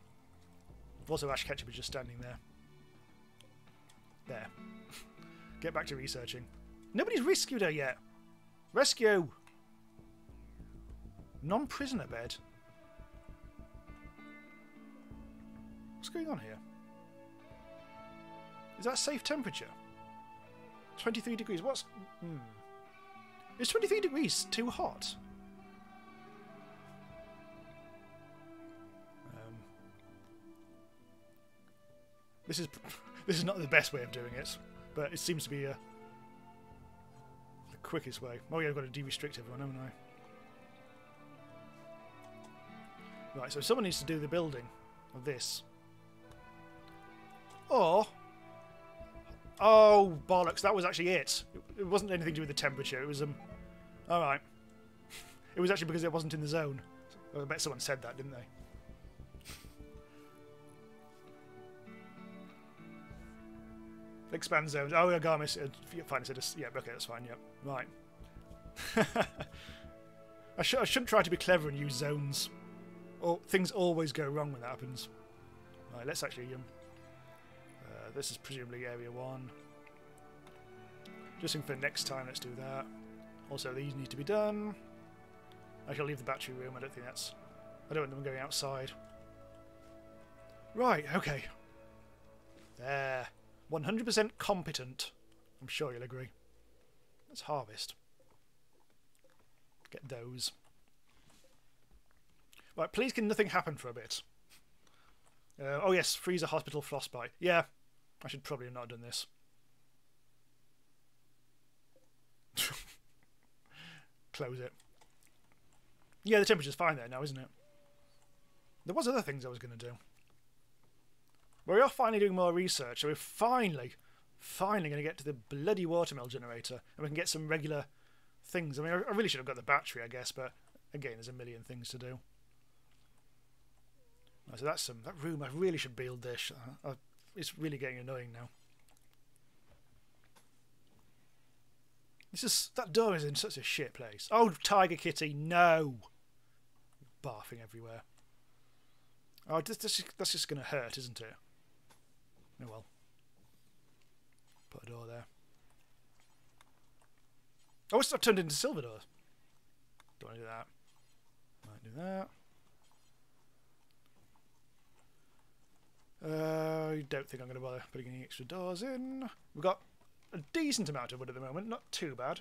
Also, Ash Ketchup is just standing there. There. Get back to researching. Nobody's rescued her yet. Rescue! Non-prisoner bed. What's going on here? Is that safe temperature? 23 degrees. What's... Is 23 degrees too hot? This is not the best way of doing it, but it seems to be the quickest way. Oh yeah, I've got to de-restrict everyone, haven't I? Right, so someone needs to do the building of this. Or... Oh, bollocks, that was actually it. It wasn't anything to do with the temperature, it was... Alright. It was actually because it wasn't in the zone. I bet someone said that, didn't they? Expand zones. Oh, yeah, Garmis. Fine, yeah, okay, that's fine, yeah. Right. I shouldn't try to be clever and use zones. Things always go wrong when that happens. Right, let's actually... this is presumably Area 1. Just think for next time, let's do that. Also, these need to be done. I shall leave the battery room. I don't think that's... I don't want them going outside. Right, okay. There. 100% competent. I'm sure you'll agree. Let's harvest. Get those. Right, please can nothing happen for a bit. Oh yes, freezer, hospital, frostbite. Yeah, I should probably have not done this. Close it. Yeah, the temperature's fine there now, isn't it? There was other things I was going to do. We are finally doing more research, so we're finally going to get to the bloody watermill generator, and we can get some regular things. I mean, I really should have got the battery, I guess, but again, there's a million things to do. So that's that room. I really should build this. It's really getting annoying now. That door is in such a shit place. Oh, Tiger Kitty, no! Barfing everywhere. Oh, that's just going to hurt, isn't it? Oh well. Put a door there. Oh, I've turned into silver doors. Don't want to do that. Might do that. I don't think I'm going to bother putting any extra doors in. We've got a decent amount of wood at the moment, not too bad.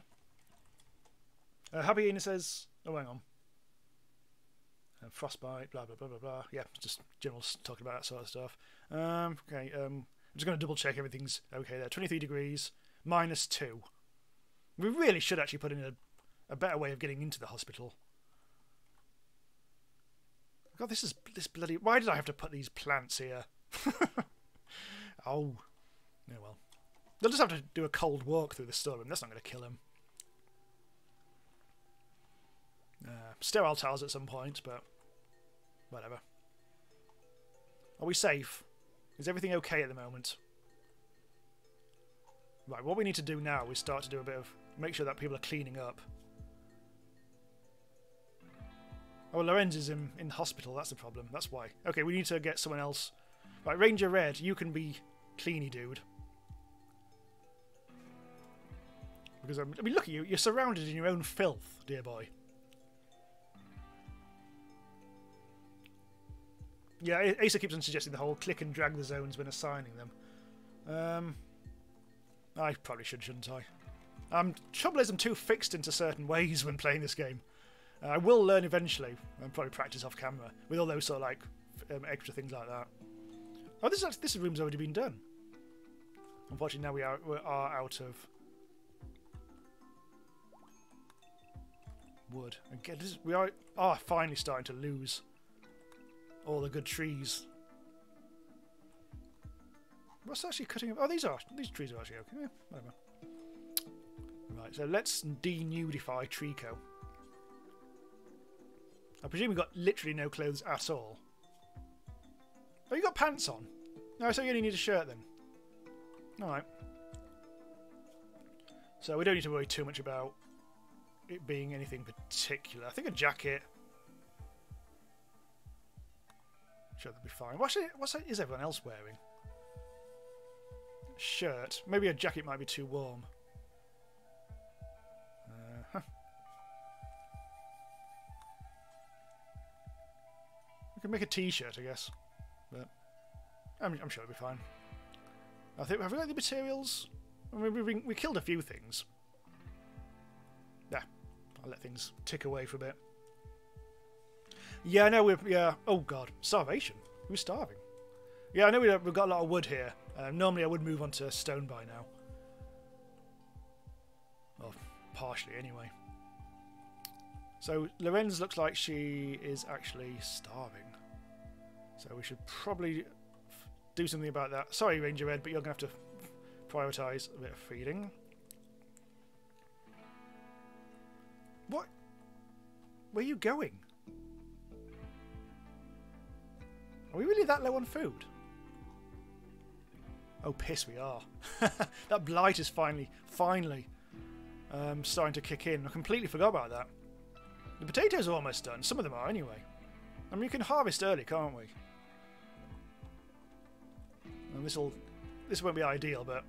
Happy Ina says, oh, hang on. Frostbite, blah, blah, blah, blah, blah. Yeah, just general talking about that sort of stuff. Okay, I'm just going to double check everything's okay there. 23 degrees, -2. We really should actually put in a better way of getting into the hospital. God, this bloody... Why did I have to put these plants here? Oh. Yeah, well. They'll just have to do a cold walk through the storeroom. That's not going to kill him. Sterile tiles at some point, but whatever. Are we safe? Is everything okay at the moment? Right, what we need to do now is start to do a bit of... Make sure that people are cleaning up. Oh, Lorenz is in hospital, that's the problem. That's why. Okay, we need to get someone else. Right, Ranger Red, you can be cleany dude. Because, I mean, look at you. You're surrounded in your own filth, dear boy. Yeah, Asa keeps on suggesting the whole click and drag the zones when assigning them. I probably shouldn't I? Trouble is I'm too fixed into certain ways when playing this game. I will learn eventually, and probably practice off camera, with all those sort of like extra things like that. Oh, this room's already been done. Unfortunately, now we are out of wood. Again, we are finally starting to lose all the good trees. What's actually cutting up? Oh, these trees are actually okay. Yeah, whatever. Right, so let's denudify Trico. I presume you've got literally no clothes at all. Oh, you got pants on? No, so you only need a shirt then. Alright. So we don't need to worry too much about it being anything particular. I think a jacket should be fine. What is everyone else wearing? Shirt. Maybe a jacket might be too warm. We can make a t-shirt, I guess. But I'm sure it'll be fine. I think, have we got the materials? I mean, we killed a few things. Yeah, I'll let things tick away for a bit. Yeah, I know oh god, starvation. We're starving. Yeah, I know we've got a lot of wood here. Normally I would move on to stone by now. Well, partially anyway. So Lorenz looks like she is actually starving. So we should probably do something about that. Sorry, Ranger Red, but you're going to have to prioritise a bit of feeding. What? Where are you going? Are we really that low on food? Oh, piss, we are. That blight is finally starting to kick in. I completely forgot about that. The potatoes are almost done. Some of them are, anyway. I mean, you can harvest early, can't we? And this won't be ideal, but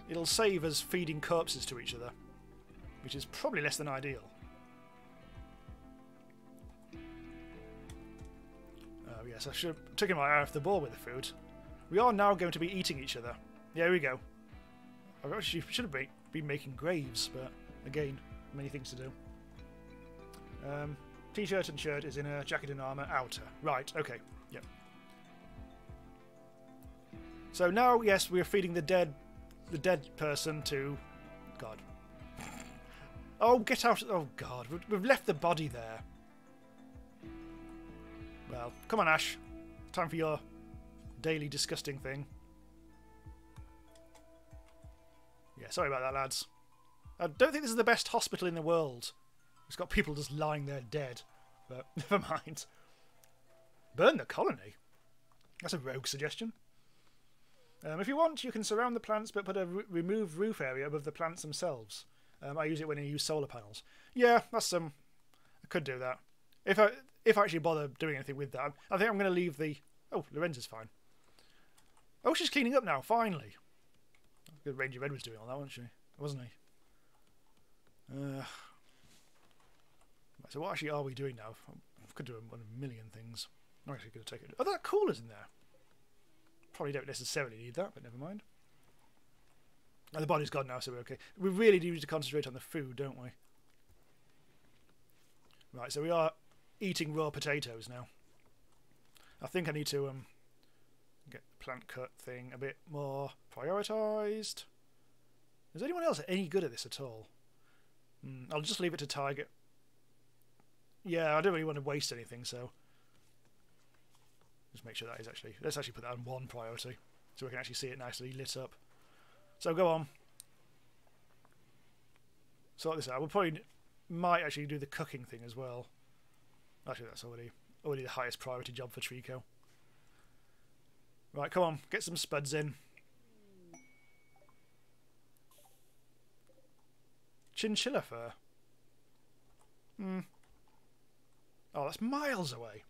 it'll save us feeding corpses to each other, which is probably less than ideal. Oh yes, I should have taken my eye off the ball with the food. We are now going to be eating each other. Yeah, here we go. I actually should have been making graves, but again, many things to do. T-shirt and shirt is inner, jacket and armour outer. Right, okay, yep. So now, yes, we are feeding the dead person to... God. Oh, get out! Oh God, we've left the body there. Well, come on, Ash. Time for your daily disgusting thing. Yeah, sorry about that, lads. I don't think this is the best hospital in the world. It's got people just lying there dead. But never mind. Burn the colony? That's a rogue suggestion. If you want, you can surround the plants but put a remove roof area above the plants themselves. I use it when I use solar panels. Yeah, that's I could do that. If I actually bother doing anything with that, I think I'm going to leave the... Oh, Lorenza's fine. Oh, she's cleaning up now, finally. Good, Ranger Red was doing all that, wasn't she? Wasn't he? So what actually are we doing now? I could do a million things. I'm actually going to take it. Oh, that cooler's in there. Probably don't necessarily need that, but never mind. And the body's gone now, so we're okay. We really do need to concentrate on the food, don't we? Right, so we are eating raw potatoes now. I think I need to get the plant cut thing a bit more prioritised. Is anyone else any good at this at all? I'll just leave it to Tiger. Yeah, I don't really want to waste anything, so just make sure that is actually... Let's actually put that on 1 priority, so we can actually see it nicely lit up. So go on. Sort this out. We probably might actually do the cooking thing as well. Actually, that's already the highest priority job for Trico. Right, come on, get some spuds in. Chinchilla fur. Oh, that's miles away.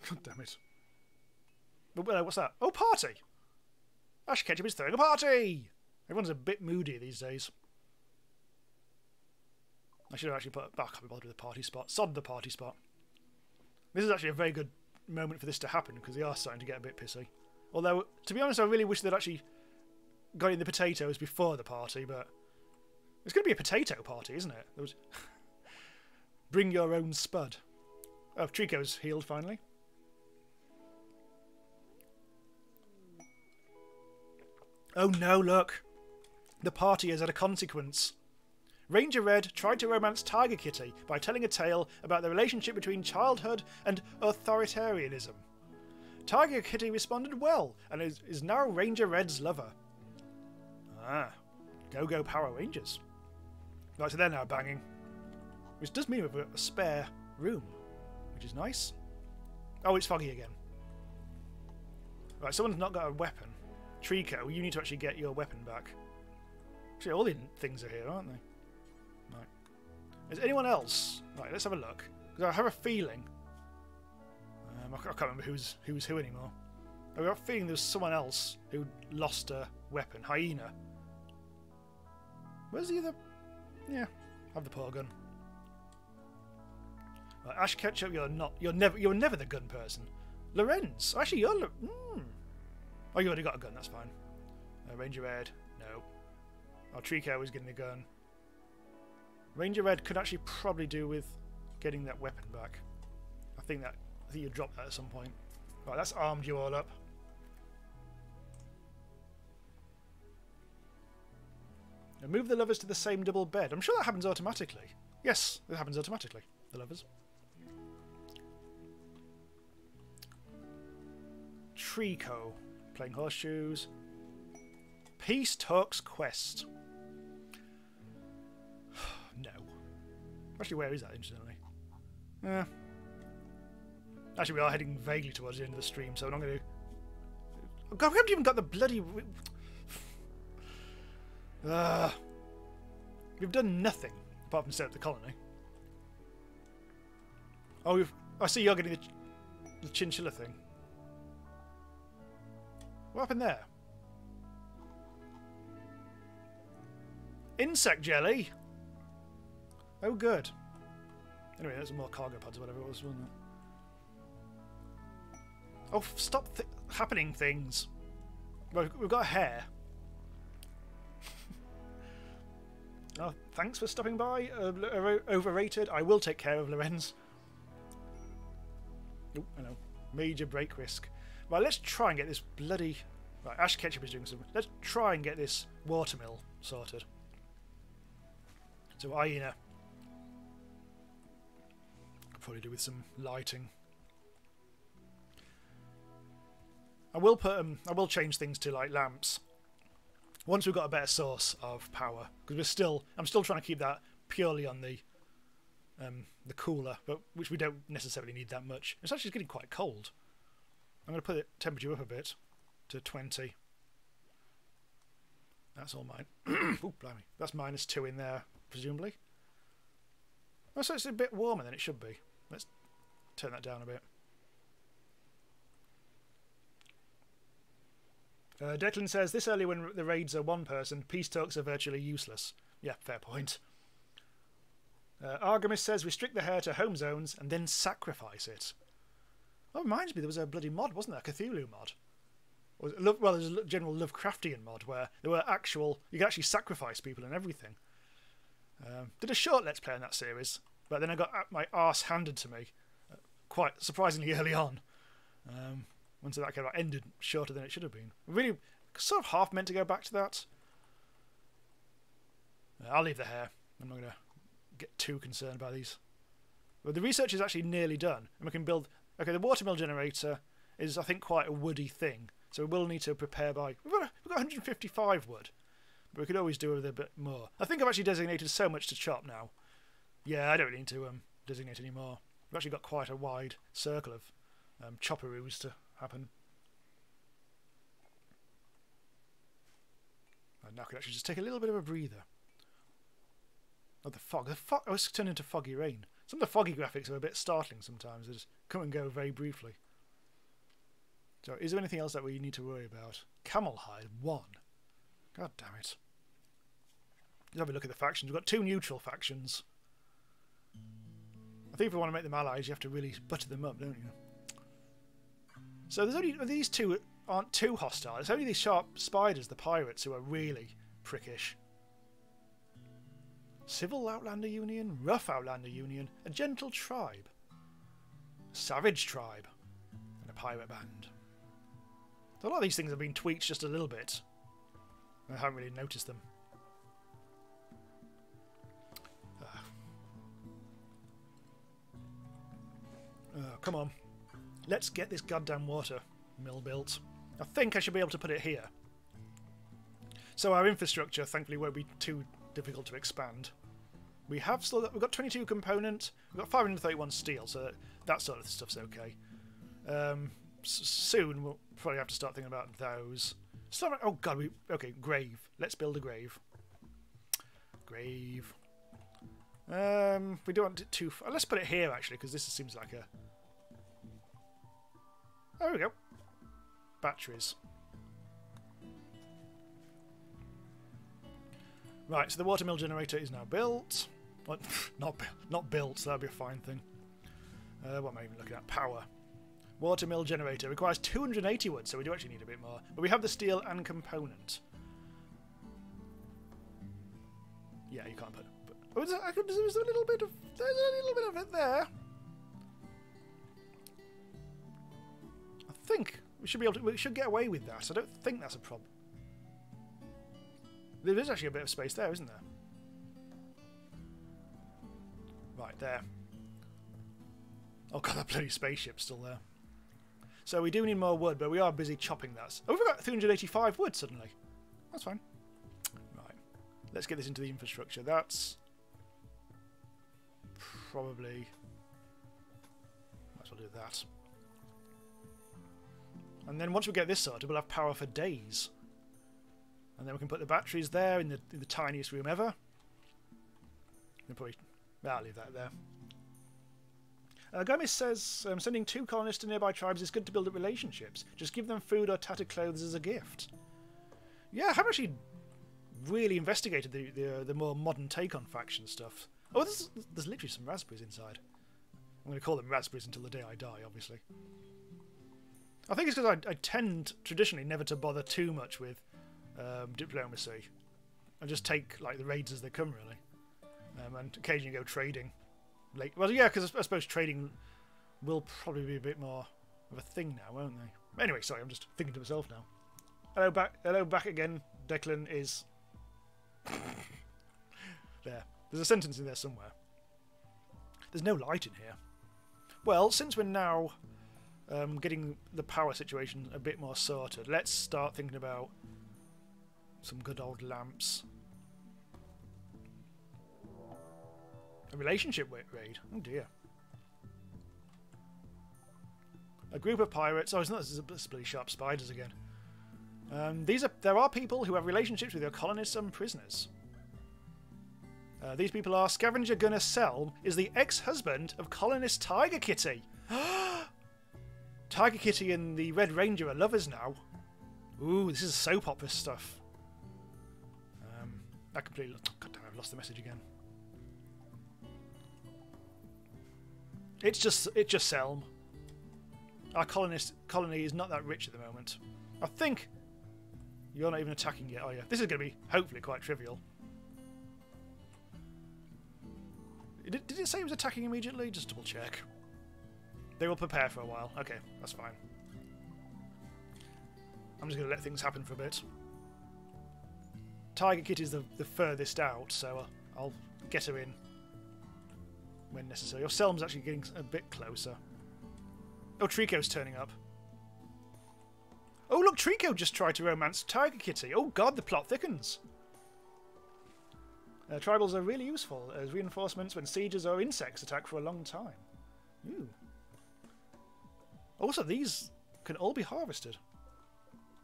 God damn it. But what's that? Oh, party! Ash Ketchum is throwing a party! Everyone's a bit moody these days. I should have actually put... Oh, I can't be bothered with the party spot. Sod the party spot. This is actually a very good moment for this to happen, because they are starting to get a bit pissy. Although, to be honest, I really wish they'd actually got in the potatoes before the party, but... It's going to be a potato party, isn't it? There was... Bring your own spud. Oh, Trico's healed, finally. Oh no, look! The party has had a consequence. Ranger Red tried to romance Tiger Kitty by telling a tale about the relationship between childhood and authoritarianism. Tiger Kitty responded well and is now Ranger Red's lover. Ah, go Power Rangers. Right, so they're now banging. Which does mean we've got a spare room, which is nice. Oh, it's foggy again. Right, someone's not got a weapon. Trico, you need to actually get your weapon back. Actually, all the things are here, aren't they? Right. Is anyone else? Right, let's have a look. Because I have a feeling... I can't remember who's who anymore. I've got a feeling there's someone else who lost a weapon. Hyena. Where's the other... Yeah, have the poor gun. Right, Ash Ketchup, you're never the gun person. Lorenz, actually you're... Oh, you already got a gun, that's fine. Ranger Red, no. Oh, Trico was getting the gun. Ranger Red could actually probably do with getting that weapon back. I think you dropped that at some point. Right, that's armed you all up. Now move the lovers to the same double bed. I'm sure that happens automatically. Yes, it happens automatically. The lovers. Trico. Playing horseshoes. Peace Talks Quest. No. Actually, where is that, incidentally? Actually, we are heading vaguely towards the end of the stream, so I'm not going to... Oh, God, we haven't even got the bloody... We've done nothing, apart from set up the colony. Oh, I see you're getting the chinchilla thing. What happened there? Insect jelly? Oh, good. Anyway, there's some more cargo pods or whatever it was, wasn't it? Oh, stop happening things. We've got a hair. Oh, thanks for stopping by. Overrated. I will take care of Lorenz. Oh, I know. Major break risk. Right, let's try and get this bloody... Right, Ash Ketchup is doing something. Let's try and get this watermill sorted. So, hyena. probably do with some lighting. I will change things to like lamps once we've got a better source of power, because I'm still trying to keep that purely on the cooler, but which we don't necessarily need that much. It's actually getting quite cold. I'm going to put the temperature up a bit to 20. That's all mine. Oh, blimey. That's -2 in there, presumably. Oh, so it's a bit warmer than it should be. Let's turn that down a bit. Declan says, this early when the raids are one person, peace talks are virtually useless. Yeah, fair point. Argamis says, restrict the hare to home zones and then sacrifice it. That reminds me, there was a bloody mod, wasn't there? A Cthulhu mod. Well, there's a general Lovecraftian mod where there were you could actually sacrifice people and everything. Did a short Let's Play in that series, but then I got my arse handed to me quite surprisingly early on. Once that kind of ended shorter than it should have been. Really, sort of half meant to go back to that. I'll leave the hair. I'm not going to get too concerned by these. But the research is actually nearly done, and we can build. Okay, the watermill generator is, I think, quite a woody thing, so we will need to prepare by. We've got 155 wood, but we could always do with a bit more. I think I've actually designated so much to chop now. Yeah, I don't really need to designate any more. We've actually got quite a wide circle of chopperoos to happen. And now I could actually just take a little bit of a breather. Oh, the fog. I was turned into foggy rain. Some of the foggy graphics are a bit startling sometimes. They just come and go very briefly. So, is there anything else that we need to worry about? Camel hide 1. God damn it. Let's have a look at the factions. We've got 2 neutral factions. I think if we want to make them allies, you have to really butter them up, don't you? So there's only these 2 aren't too hostile. It's only these sharp spiders, the pirates, who are really prickish. Civil Outlander Union, Rough Outlander Union, a gentle tribe, a savage tribe, and a pirate band. So a lot of these things have been tweaked just a little bit. I haven't really noticed them. Come on. Let's get this goddamn water mill built. I think I should be able to put it here. So our infrastructure, thankfully, won't be too difficult to expand. We've got 22 component, we've got 531 steel, so that sort of stuff's okay. Soon we'll probably have to start thinking about those. Oh god, okay, grave. Let's build a grave. Grave. We don't want it too far. Let's put it here actually, because this seems like a. There we go. Batteries. Right, so the watermill generator is now built. Well, not built, so that'd be a fine thing. What am I even looking at? Power. Watermill generator requires 280 wood, so we do actually need a bit more. But we have the steel and component. Yeah, you can't put. Oh, there's a little bit of. There's a little bit of it there. I think we should be able to. We should get away with that. I don't think that's a problem. There is actually a bit of space there, isn't there? Right there. Oh god, that bloody spaceship's still there. So we do need more wood, but we are busy chopping that. Oh, we've got 385 wood suddenly. That's fine. Right. Let's get this into the infrastructure. That's probably. Might as well do that. And then once we get this sorted, we'll have power for days. And then we can put the batteries there in the tiniest room ever. I'll leave that there. Gomis says, sending 2 colonists to nearby tribes is good to build up relationships. Just give them food or tattered clothes as a gift. Yeah, I haven't actually really investigated the more modern take on faction stuff. Oh, there's literally some raspberries inside. I'm going to call them raspberries until the day I die, obviously. I think it's because I tend traditionally never to bother too much with diplomacy. I just take like the raids as they come, really, and occasionally go trading. Well, yeah, because I suppose trading will probably be a bit more of a thing now, won't they? Anyway, sorry, I'm just thinking to myself now. Hello back again. Declan is there. There's a sentence in there somewhere. There's no light in here. Well, since we're now getting the power situation a bit more sorted, let's start thinking about some good old lamps. A relationship raid. Oh dear. A group of pirates. Oh, it's not. This is bloody sharp spiders again. There are people who have relationships with your colonists and prisoners. These people are Scavenger Gunner Selm is the ex-husband of colonist Tiger Kitty. Tiger Kitty and the Red Ranger are lovers now. Ooh, this is soap opera stuff. I completely. God damn, I've lost the message again. It's just Selm. Our colony is not that rich at the moment. I think you're not even attacking yet, are you? This is going to be hopefully quite trivial. Did it say it was attacking immediately? Just double check. They will prepare for a while. Okay, that's fine. I'm just going to let things happen for a bit. Tiger Kitty's the furthest out, so I'll get her in when necessary. Or Selm's actually getting a bit closer. Oh, Trico's turning up. Oh, look, Trico just tried to romance Tiger Kitty. Oh, God, the plot thickens. Tribals are really useful as reinforcements when sieges or insects attack for a long time. Ooh. Also, these can all be harvested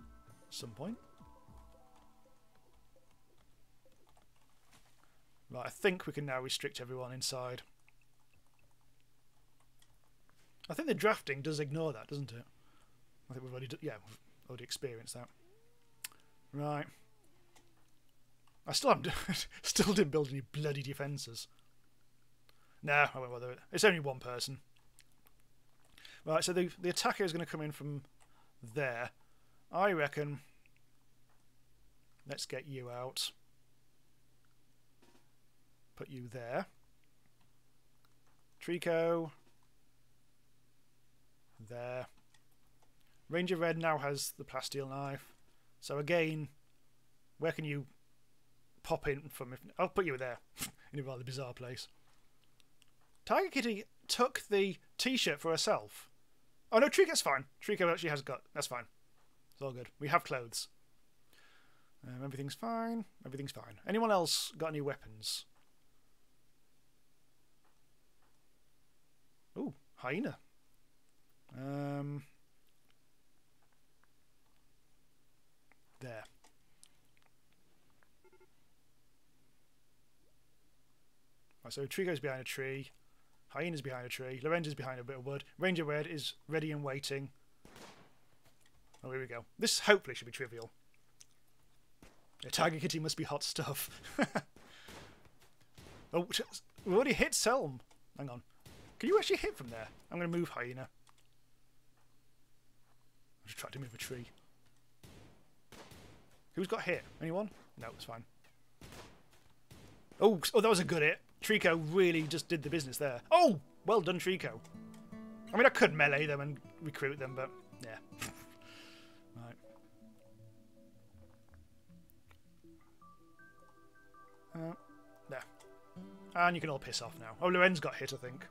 at some point. Right, I think we can now restrict everyone inside. I think the drafting does ignore that, doesn't it? I think we've already we've already experienced that. Right. I still didn't build any bloody defences. No, I won't bother it. It's only one person. Right, so the attacker is going to come in from there. I reckon. Let's get you out. Put you there. Trico. There. Ranger Red now has the plasteel knife. So again, where can you pop in from? I'll put you there in a rather bizarre place. Tiger Kitty took the t-shirt for herself. Oh no, Trico's fine. Trico actually has got. That's fine. It's all good. We have clothes. Everything's fine. Everything's fine. Anyone else got any weapons? Ooh, hyena. There. Right, so Trico's behind a tree. Hyena's behind a tree. Lorenzo's behind a bit of wood. Ranger Red is ready and waiting. Oh, here we go. This hopefully should be trivial. Yeah, Tiger Kitty must be hot stuff. Oh, we already hit Selm. Hang on. Can you actually hit from there? I'm going to move Hyena. I just tried to move a tree. Who's got hit? Anyone? No, it's fine. Oh, that was a good hit. Trico really just did the business there. Oh, well done, Trico. I mean, I could melee them and recruit them, but yeah. Right. There. And you can all piss off now. Oh, Lorenz got hit, I think.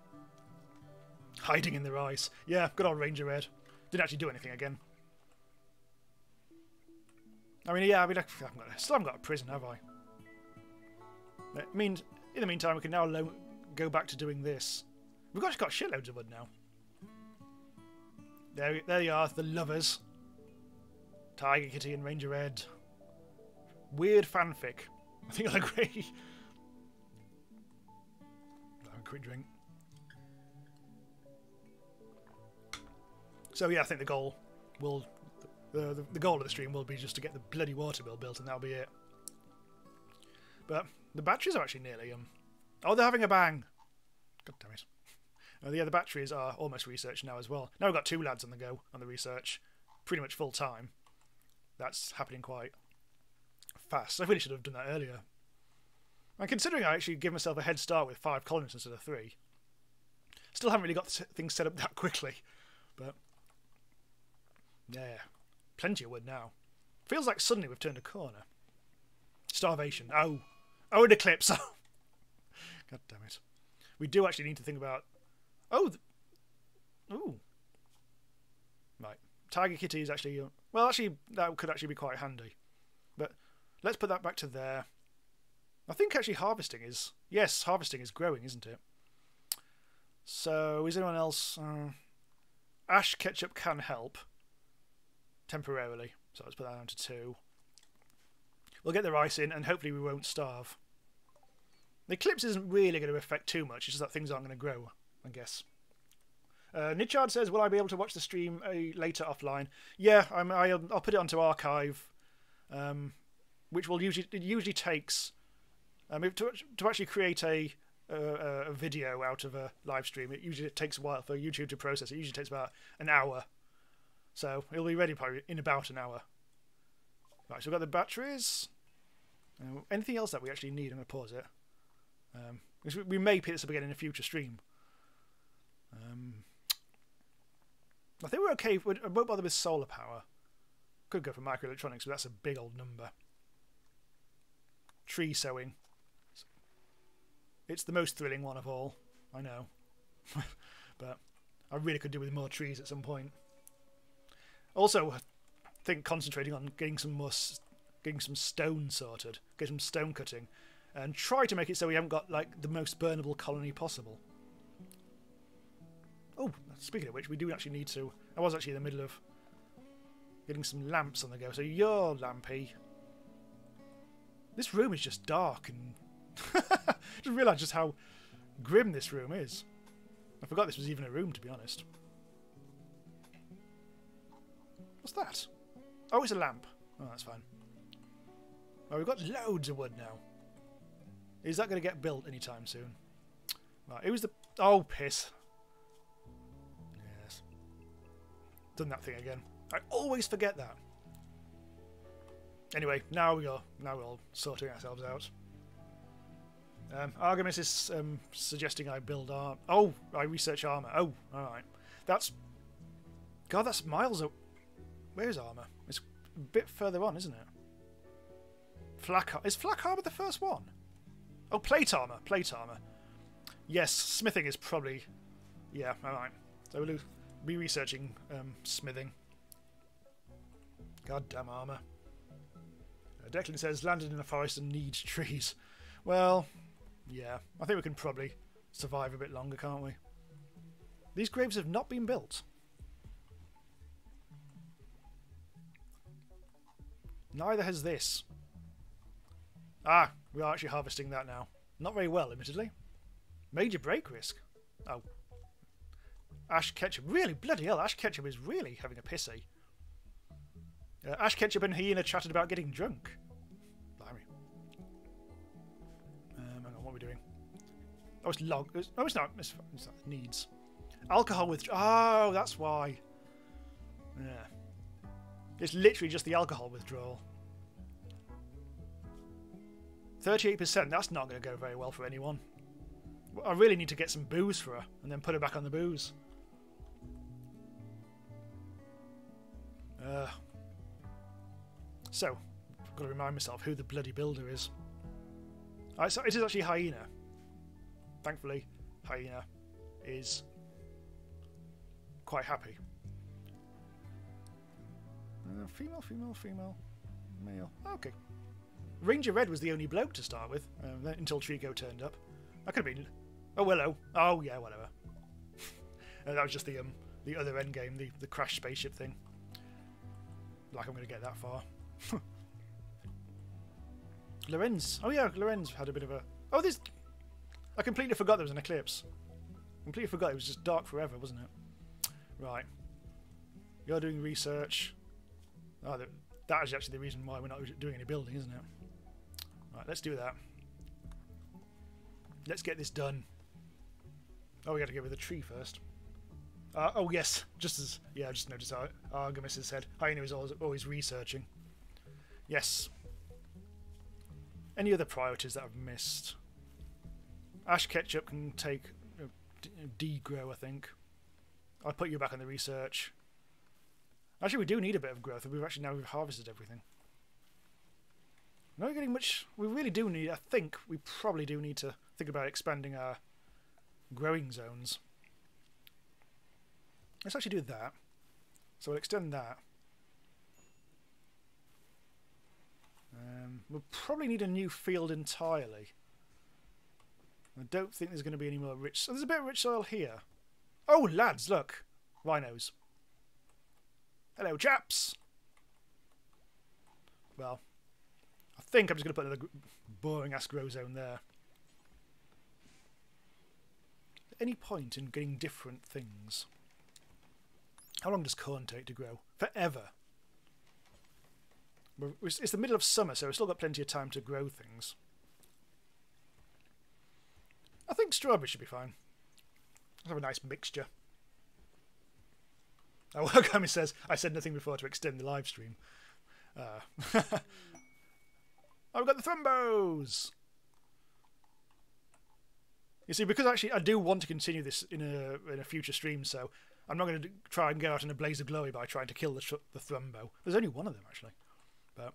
Hiding in their eyes. Yeah, good old Ranger Red. Didn't actually do anything again. I mean, yeah, still haven't got a prison, have I? I mean, in the meantime, we can now go back to doing this. We've got shitloads of wood now. There they are, the lovers. Tiger Kitty and Ranger Red. Weird fanfic. I think I'll agree. I'll have a quick drink. So yeah, I think the goal will the goal of the stream will be just to get the bloody watermill built, and that'll be it. But the batteries are actually nearly oh, they're having a bang. God damn it. Yeah, the batteries are almost researched now as well. Now we've got 2 lads on the go on the research, pretty much full time. That's happening quite fast. I really should have done that earlier. And considering I actually give myself a head start with 5 colonists instead of 3, still haven't really got things set up that quickly. But yeah, plenty of wood now. Feels like suddenly we've turned a corner. Starvation. Oh, an eclipse. God damn it. We do actually need to think about. Oh, Ooh. Right. Tiger Kitty is actually... well, actually, that could actually be quite handy. But let's put that back to there. I think actually harvesting is... yes, harvesting is growing, isn't it? So, is anyone else... Ash Ketchup can help. Temporarily. So let's put that down to 2. We'll get the rice in, and hopefully we won't starve. The eclipse isn't really going to affect too much. It's just that things aren't going to grow, I guess. Nichard says, will I be able to watch the stream later offline? Yeah, I'll put it onto archive, which will usually takes... to actually create a video out of a live stream, it usually takes a while for YouTube to process. It usually takes about an hour. So it'll be ready probably in about an hour. Right, so we've got the batteries. Anything else that we actually need? I'm going to pause it. Because we may pick this up again in a future stream. I think we're okay. I won't bother with solar power. Could go for microelectronics, but that's a big old number. Tree sowing. It's the most thrilling one of all. I know. But I really could do with more trees at some point. Also, I think concentrating on getting some stone sorted, get some stone cutting, and try to make it so we haven't got like the most burnable colony possible. Oh, speaking of which, we do actually need to... I was actually in the middle of getting some lamps on the go. So you're lampy. This room is just dark and... just realised just how grim this room is. I forgot this was even a room, to be honest. What's that? Oh, it's a lamp. Oh, that's fine. Oh, we've got loads of wood now. Is that going to get built anytime soon? Right, it was the... oh, piss. Yes. Done that thing again. I always forget that. Anyway, now we go. Now we're all sorting ourselves out. Artemis is suggesting I build armor. Oh, I research armor. Oh, alright. That's... God, that's miles... Where's armor? It's a bit further on, isn't it? Flak... Is flak armor the first one? Oh, plate armor. Plate armor. Yes, smithing is probably... yeah, alright. So we'll be researching smithing. Goddamn armor. Declan says, landed in a forest and needs trees. Well, yeah. I think we can probably survive a bit longer, can't we? These graves have not been built. Neither has this. Ah, we are actually harvesting that now. Not very well, admittedly. Major break risk. Oh. Ash Ketchup. Really, bloody hell, Ash Ketchup is really having a pissy. Ash Ketchup and Hyena chatted about getting drunk. Blimey. Hang on, what are we doing? Oh, it's log. Oh, it's not. It's not. It needs. Alcohol withdrawal. Oh, that's why. Yeah. It's literally just the alcohol withdrawal. 38%. That's not going to go very well for anyone. I really need to get some booze for her and then put her back on the booze. So, I've got to remind myself who the bloody builder is. So it is actually Hyena. Thankfully, Hyena is quite happy. Female, female, female, male. Okay. Ranger Red was the only bloke to start with, until Trico turned up. That could have been... oh, hello. Oh, yeah, whatever. That was just the other endgame, the crash spaceship thing. Like I'm going to get that far. Lorenz. Oh yeah, Lorenz had a bit of a... oh, this... I completely forgot there was an eclipse. Completely forgot it was just dark forever, wasn't it? Right. You're doing research. Oh, that is actually the reason why we're not doing any building, isn't it? Right, let's do that. Let's get this done. Oh, we got to go with the tree first. Oh yes, just as... yeah, I just noticed how Artemis has said. Hyena is always researching. Yes. Any other priorities that I've missed? Ash Ketchup can take degrow, I think. I'll put you back on the research. Actually, we do need a bit of growth. We've harvested everything. Not getting much. We really do need... I think we probably do need to think about expanding our growing zones. Let's actually do that. So we'll extend that. We'll probably need a new field entirely. I don't think there's going to be any more rich... Oh, there's a bit of rich soil here. Oh, lads, look. Rhinos. Hello, chaps. Well, I think I'm just going to put another boring-ass grow zone there. Any point in getting different things? How long does corn take to grow? Forever. It's the middle of summer, so we've still got plenty of time to grow things. I think strawberry should be fine. Let's have a nice mixture. Oh, Kami says, I said nothing before to extend the live stream. Oh, we've got the thrumbos! You see, because actually I do want to continue this in a future stream, so I'm not going to try and go out in a blaze of glory by trying to kill the thrumbo. There's only one of them, actually. But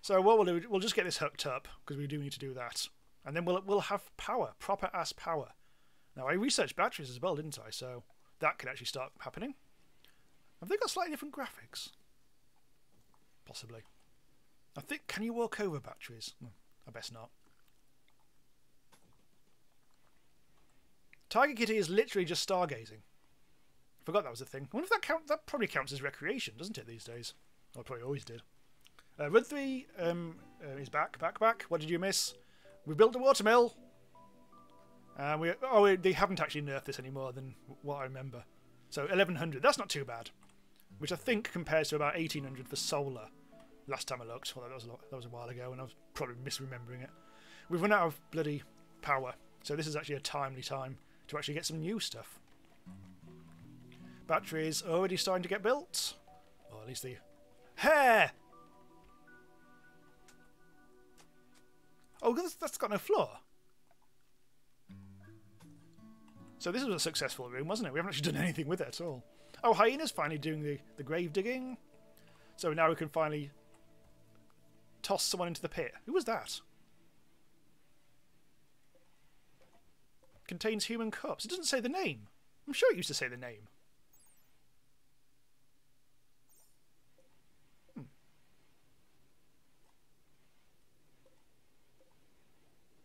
so what we'll do, we'll just get this hooked up, because we do need to do that. And then we'll have power, proper-ass power. Now, I researched batteries as well, didn't I? So that could actually start happening. Have they got slightly different graphics? Possibly. I think, can you walk over batteries? I best not. Tiger Kitty is literally just stargazing. Forgot that was a thing. I wonder if that probably counts as recreation, doesn't it, these days? Well, it probably always did. Run 3 is back. What did you miss? We built a watermill. They haven't actually nerfed this any more than what I remember. So 1100, that's not too bad. Which I think compares to about 1800 for solar. Last time I looked, well, that was a while ago, and I was probably misremembering it. We've run out of bloody power, so this is actually a timely time to actually get some new stuff. Batteries already starting to get built, or at least the hair. Oh, that's got no floor. So this was a successful room, wasn't it? We haven't actually done anything with it at all. Oh, Hyena's finally doing the grave digging. So now we can finally toss someone into the pit. Who was that? Contains human corpse. It doesn't say the name. I'm sure it used to say the name.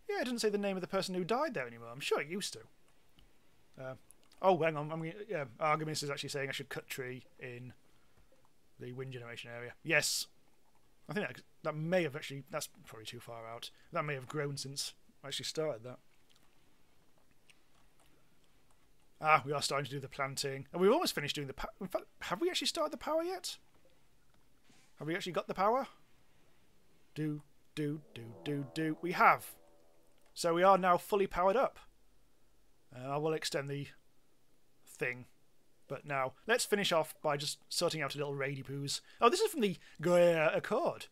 Yeah, it doesn't say the name of the person who died there anymore. I'm sure it used to. Oh, hang on. Artemis is actually saying I should cut tree in the wind generation area. Yes. I think that may have actually... That's probably too far out. That may have grown since I actually started that. Ah, we are starting to do the planting. And we've almost finished doing the power. In fact, have we actually started the power yet? Have we actually got the power? Do. We have. So we are now fully powered up. I will extend the thing. But now, let's finish off by just sorting out a little raidy poos. Oh, this is from the Goya Accord.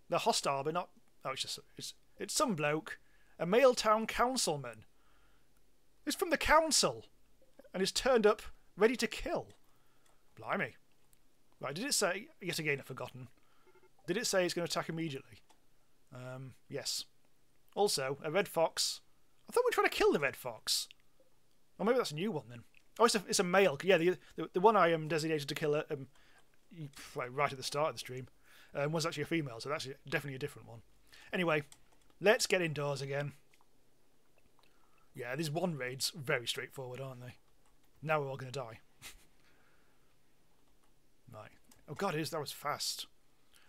They're hostile, but not... Oh, it's some bloke. A male town councilman. It's from the council. And is turned up, ready to kill. Blimey. Right, did it say... Yet again, I've forgotten. Did it say it's going to attack immediately? Yes. Also, a red fox. I thought we were trying to kill the red fox. Or maybe that's a new one then. Oh, it's a male. Yeah, the one I am designated to kill right at the start of the stream was actually a female, so that's definitely a different one. Anyway, let's get indoors again. Yeah, these one raids very straightforward, aren't they? Now we're all going to die. Right. Oh god, that was fast.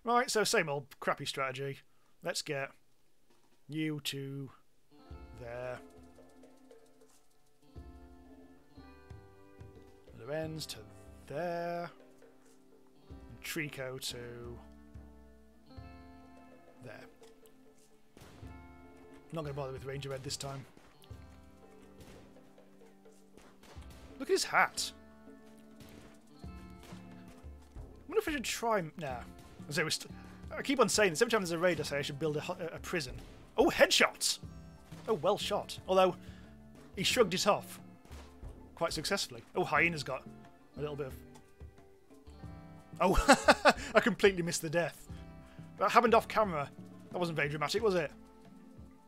Right, so same old crappy strategy. Let's get you to there. The ends to there. And Trico to there. Not going to bother with Ranger Red this time. Look at his hat. I wonder if I should try... Nah. I keep on saying this. Every time there's a raid, I say I should build a prison. Oh, headshots! Oh, well shot. Although, he shrugged it off quite successfully. Oh, Hyena's got a little bit of... Oh, I completely missed the death. That happened off camera. That wasn't very dramatic, was it?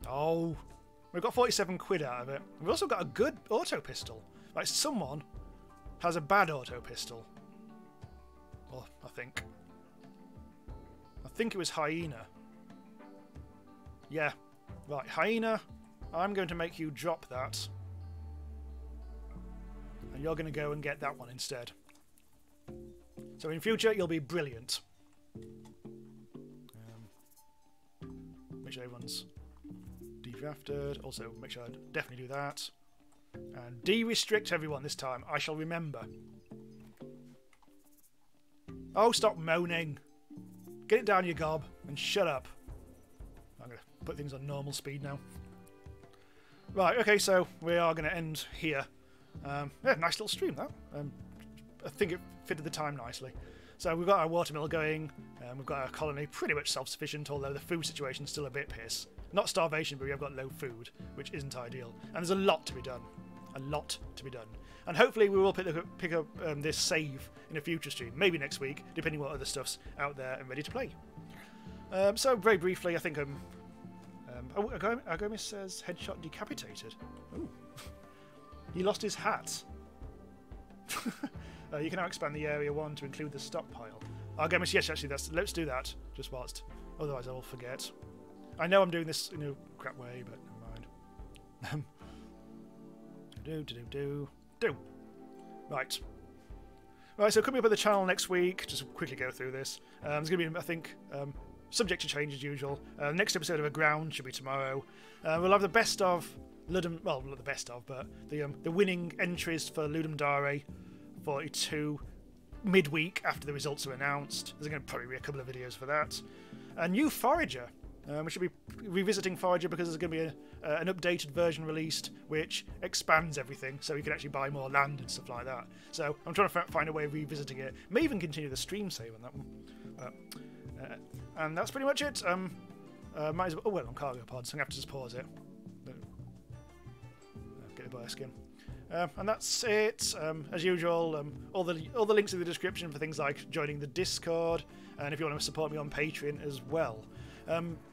Oh. We've got 47 quid out of it. We've also got a good auto pistol. Like, someone has a bad auto pistol. Well, I think it was Hyena. Yeah, right, Hyena, I'm going to make you drop that. And you're going to go and get that one instead. So in future, you'll be brilliant. Make sure everyone's dedrafted. Also, make sure I definitely do that. And de-restrict everyone this time. I shall remember. Oh, stop moaning. Get it down, you gob, and shut up. I'm going to put things on normal speed now. Right, okay, so we are going to end here. Yeah, nice little stream, that. I think it fitted the time nicely. So we've got our watermill going, we've got our colony pretty much self-sufficient, although the food situation's still a bit piss. Not starvation, but we have got low food, which isn't ideal. And there's a lot to be done. A lot to be done. And hopefully we will pick up this save in a future stream, maybe next week, depending what other stuff's out there and ready to play. So very briefly, I think Argomis says headshot decapitated. Ooh. He lost his hat. You can now expand the area 1 to include the stockpile. Argomis, yes, actually, let's do that, just whilst, otherwise I will forget. I know I'm doing this in a crap way, but never mind. Do. Right. Right, so coming up at the channel next week, just quickly go through this. There's going to be, I think, subject to change as usual. Next episode of Aground should be tomorrow. We'll have the best of Ludum, well, not the best of, but the winning entries for Ludum Dare 42 midweek after the results are announced. There's going to probably be a couple of videos for that. A new Forager. We should be revisiting Forager because there's going to be an updated version released which expands everything, so you can actually buy more land and stuff like that. So I'm trying to find a way of revisiting it. May even continue the stream save on that one. And that's pretty much it. Might as well. Oh well, on cargo pods. So I'm going to have to just pause it. Get the bioskin. And that's it. As usual, all the links in the description for things like joining the Discord, and if you want to support me on Patreon as well.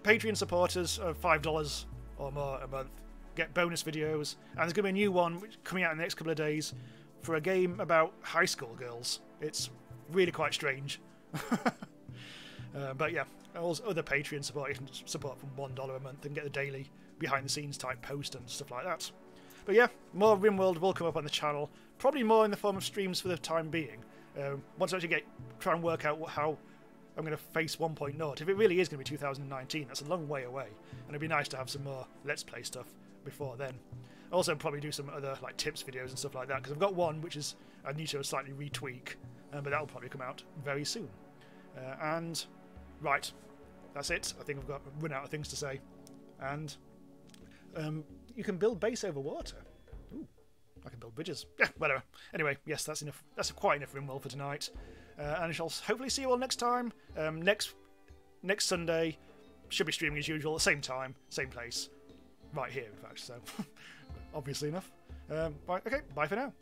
Patreon supporters of $5 or more a month get bonus videos, and there's going to be a new one coming out in the next couple of days for a game about high school girls. It's really quite strange. But yeah, also other Patreon support, you can support from $1 a month and get the daily behind the scenes type post and stuff like that. But yeah, more RimWorld will come up on the channel, probably more in the form of streams for the time being. Once I actually try and work out how I'm going to face 1.0. If it really is going to be 2019, that's a long way away, and it'd be nice to have some more Let's Play stuff before then. Also probably do some other like tips videos and stuff like that, because I've got one which is I need to slightly retweak, but that'll probably come out very soon. And right, that's it. I think I've run out of things to say. And you can build base over water. Ooh, I can build bridges. Yeah, whatever. Anyway, yes, that's enough. That's quite enough RimWorld for tonight. And I shall hopefully see you all next time. Next Sunday, should be streaming as usual, at the same time, same place, right here, in fact. So, obviously enough. Right, okay, bye for now.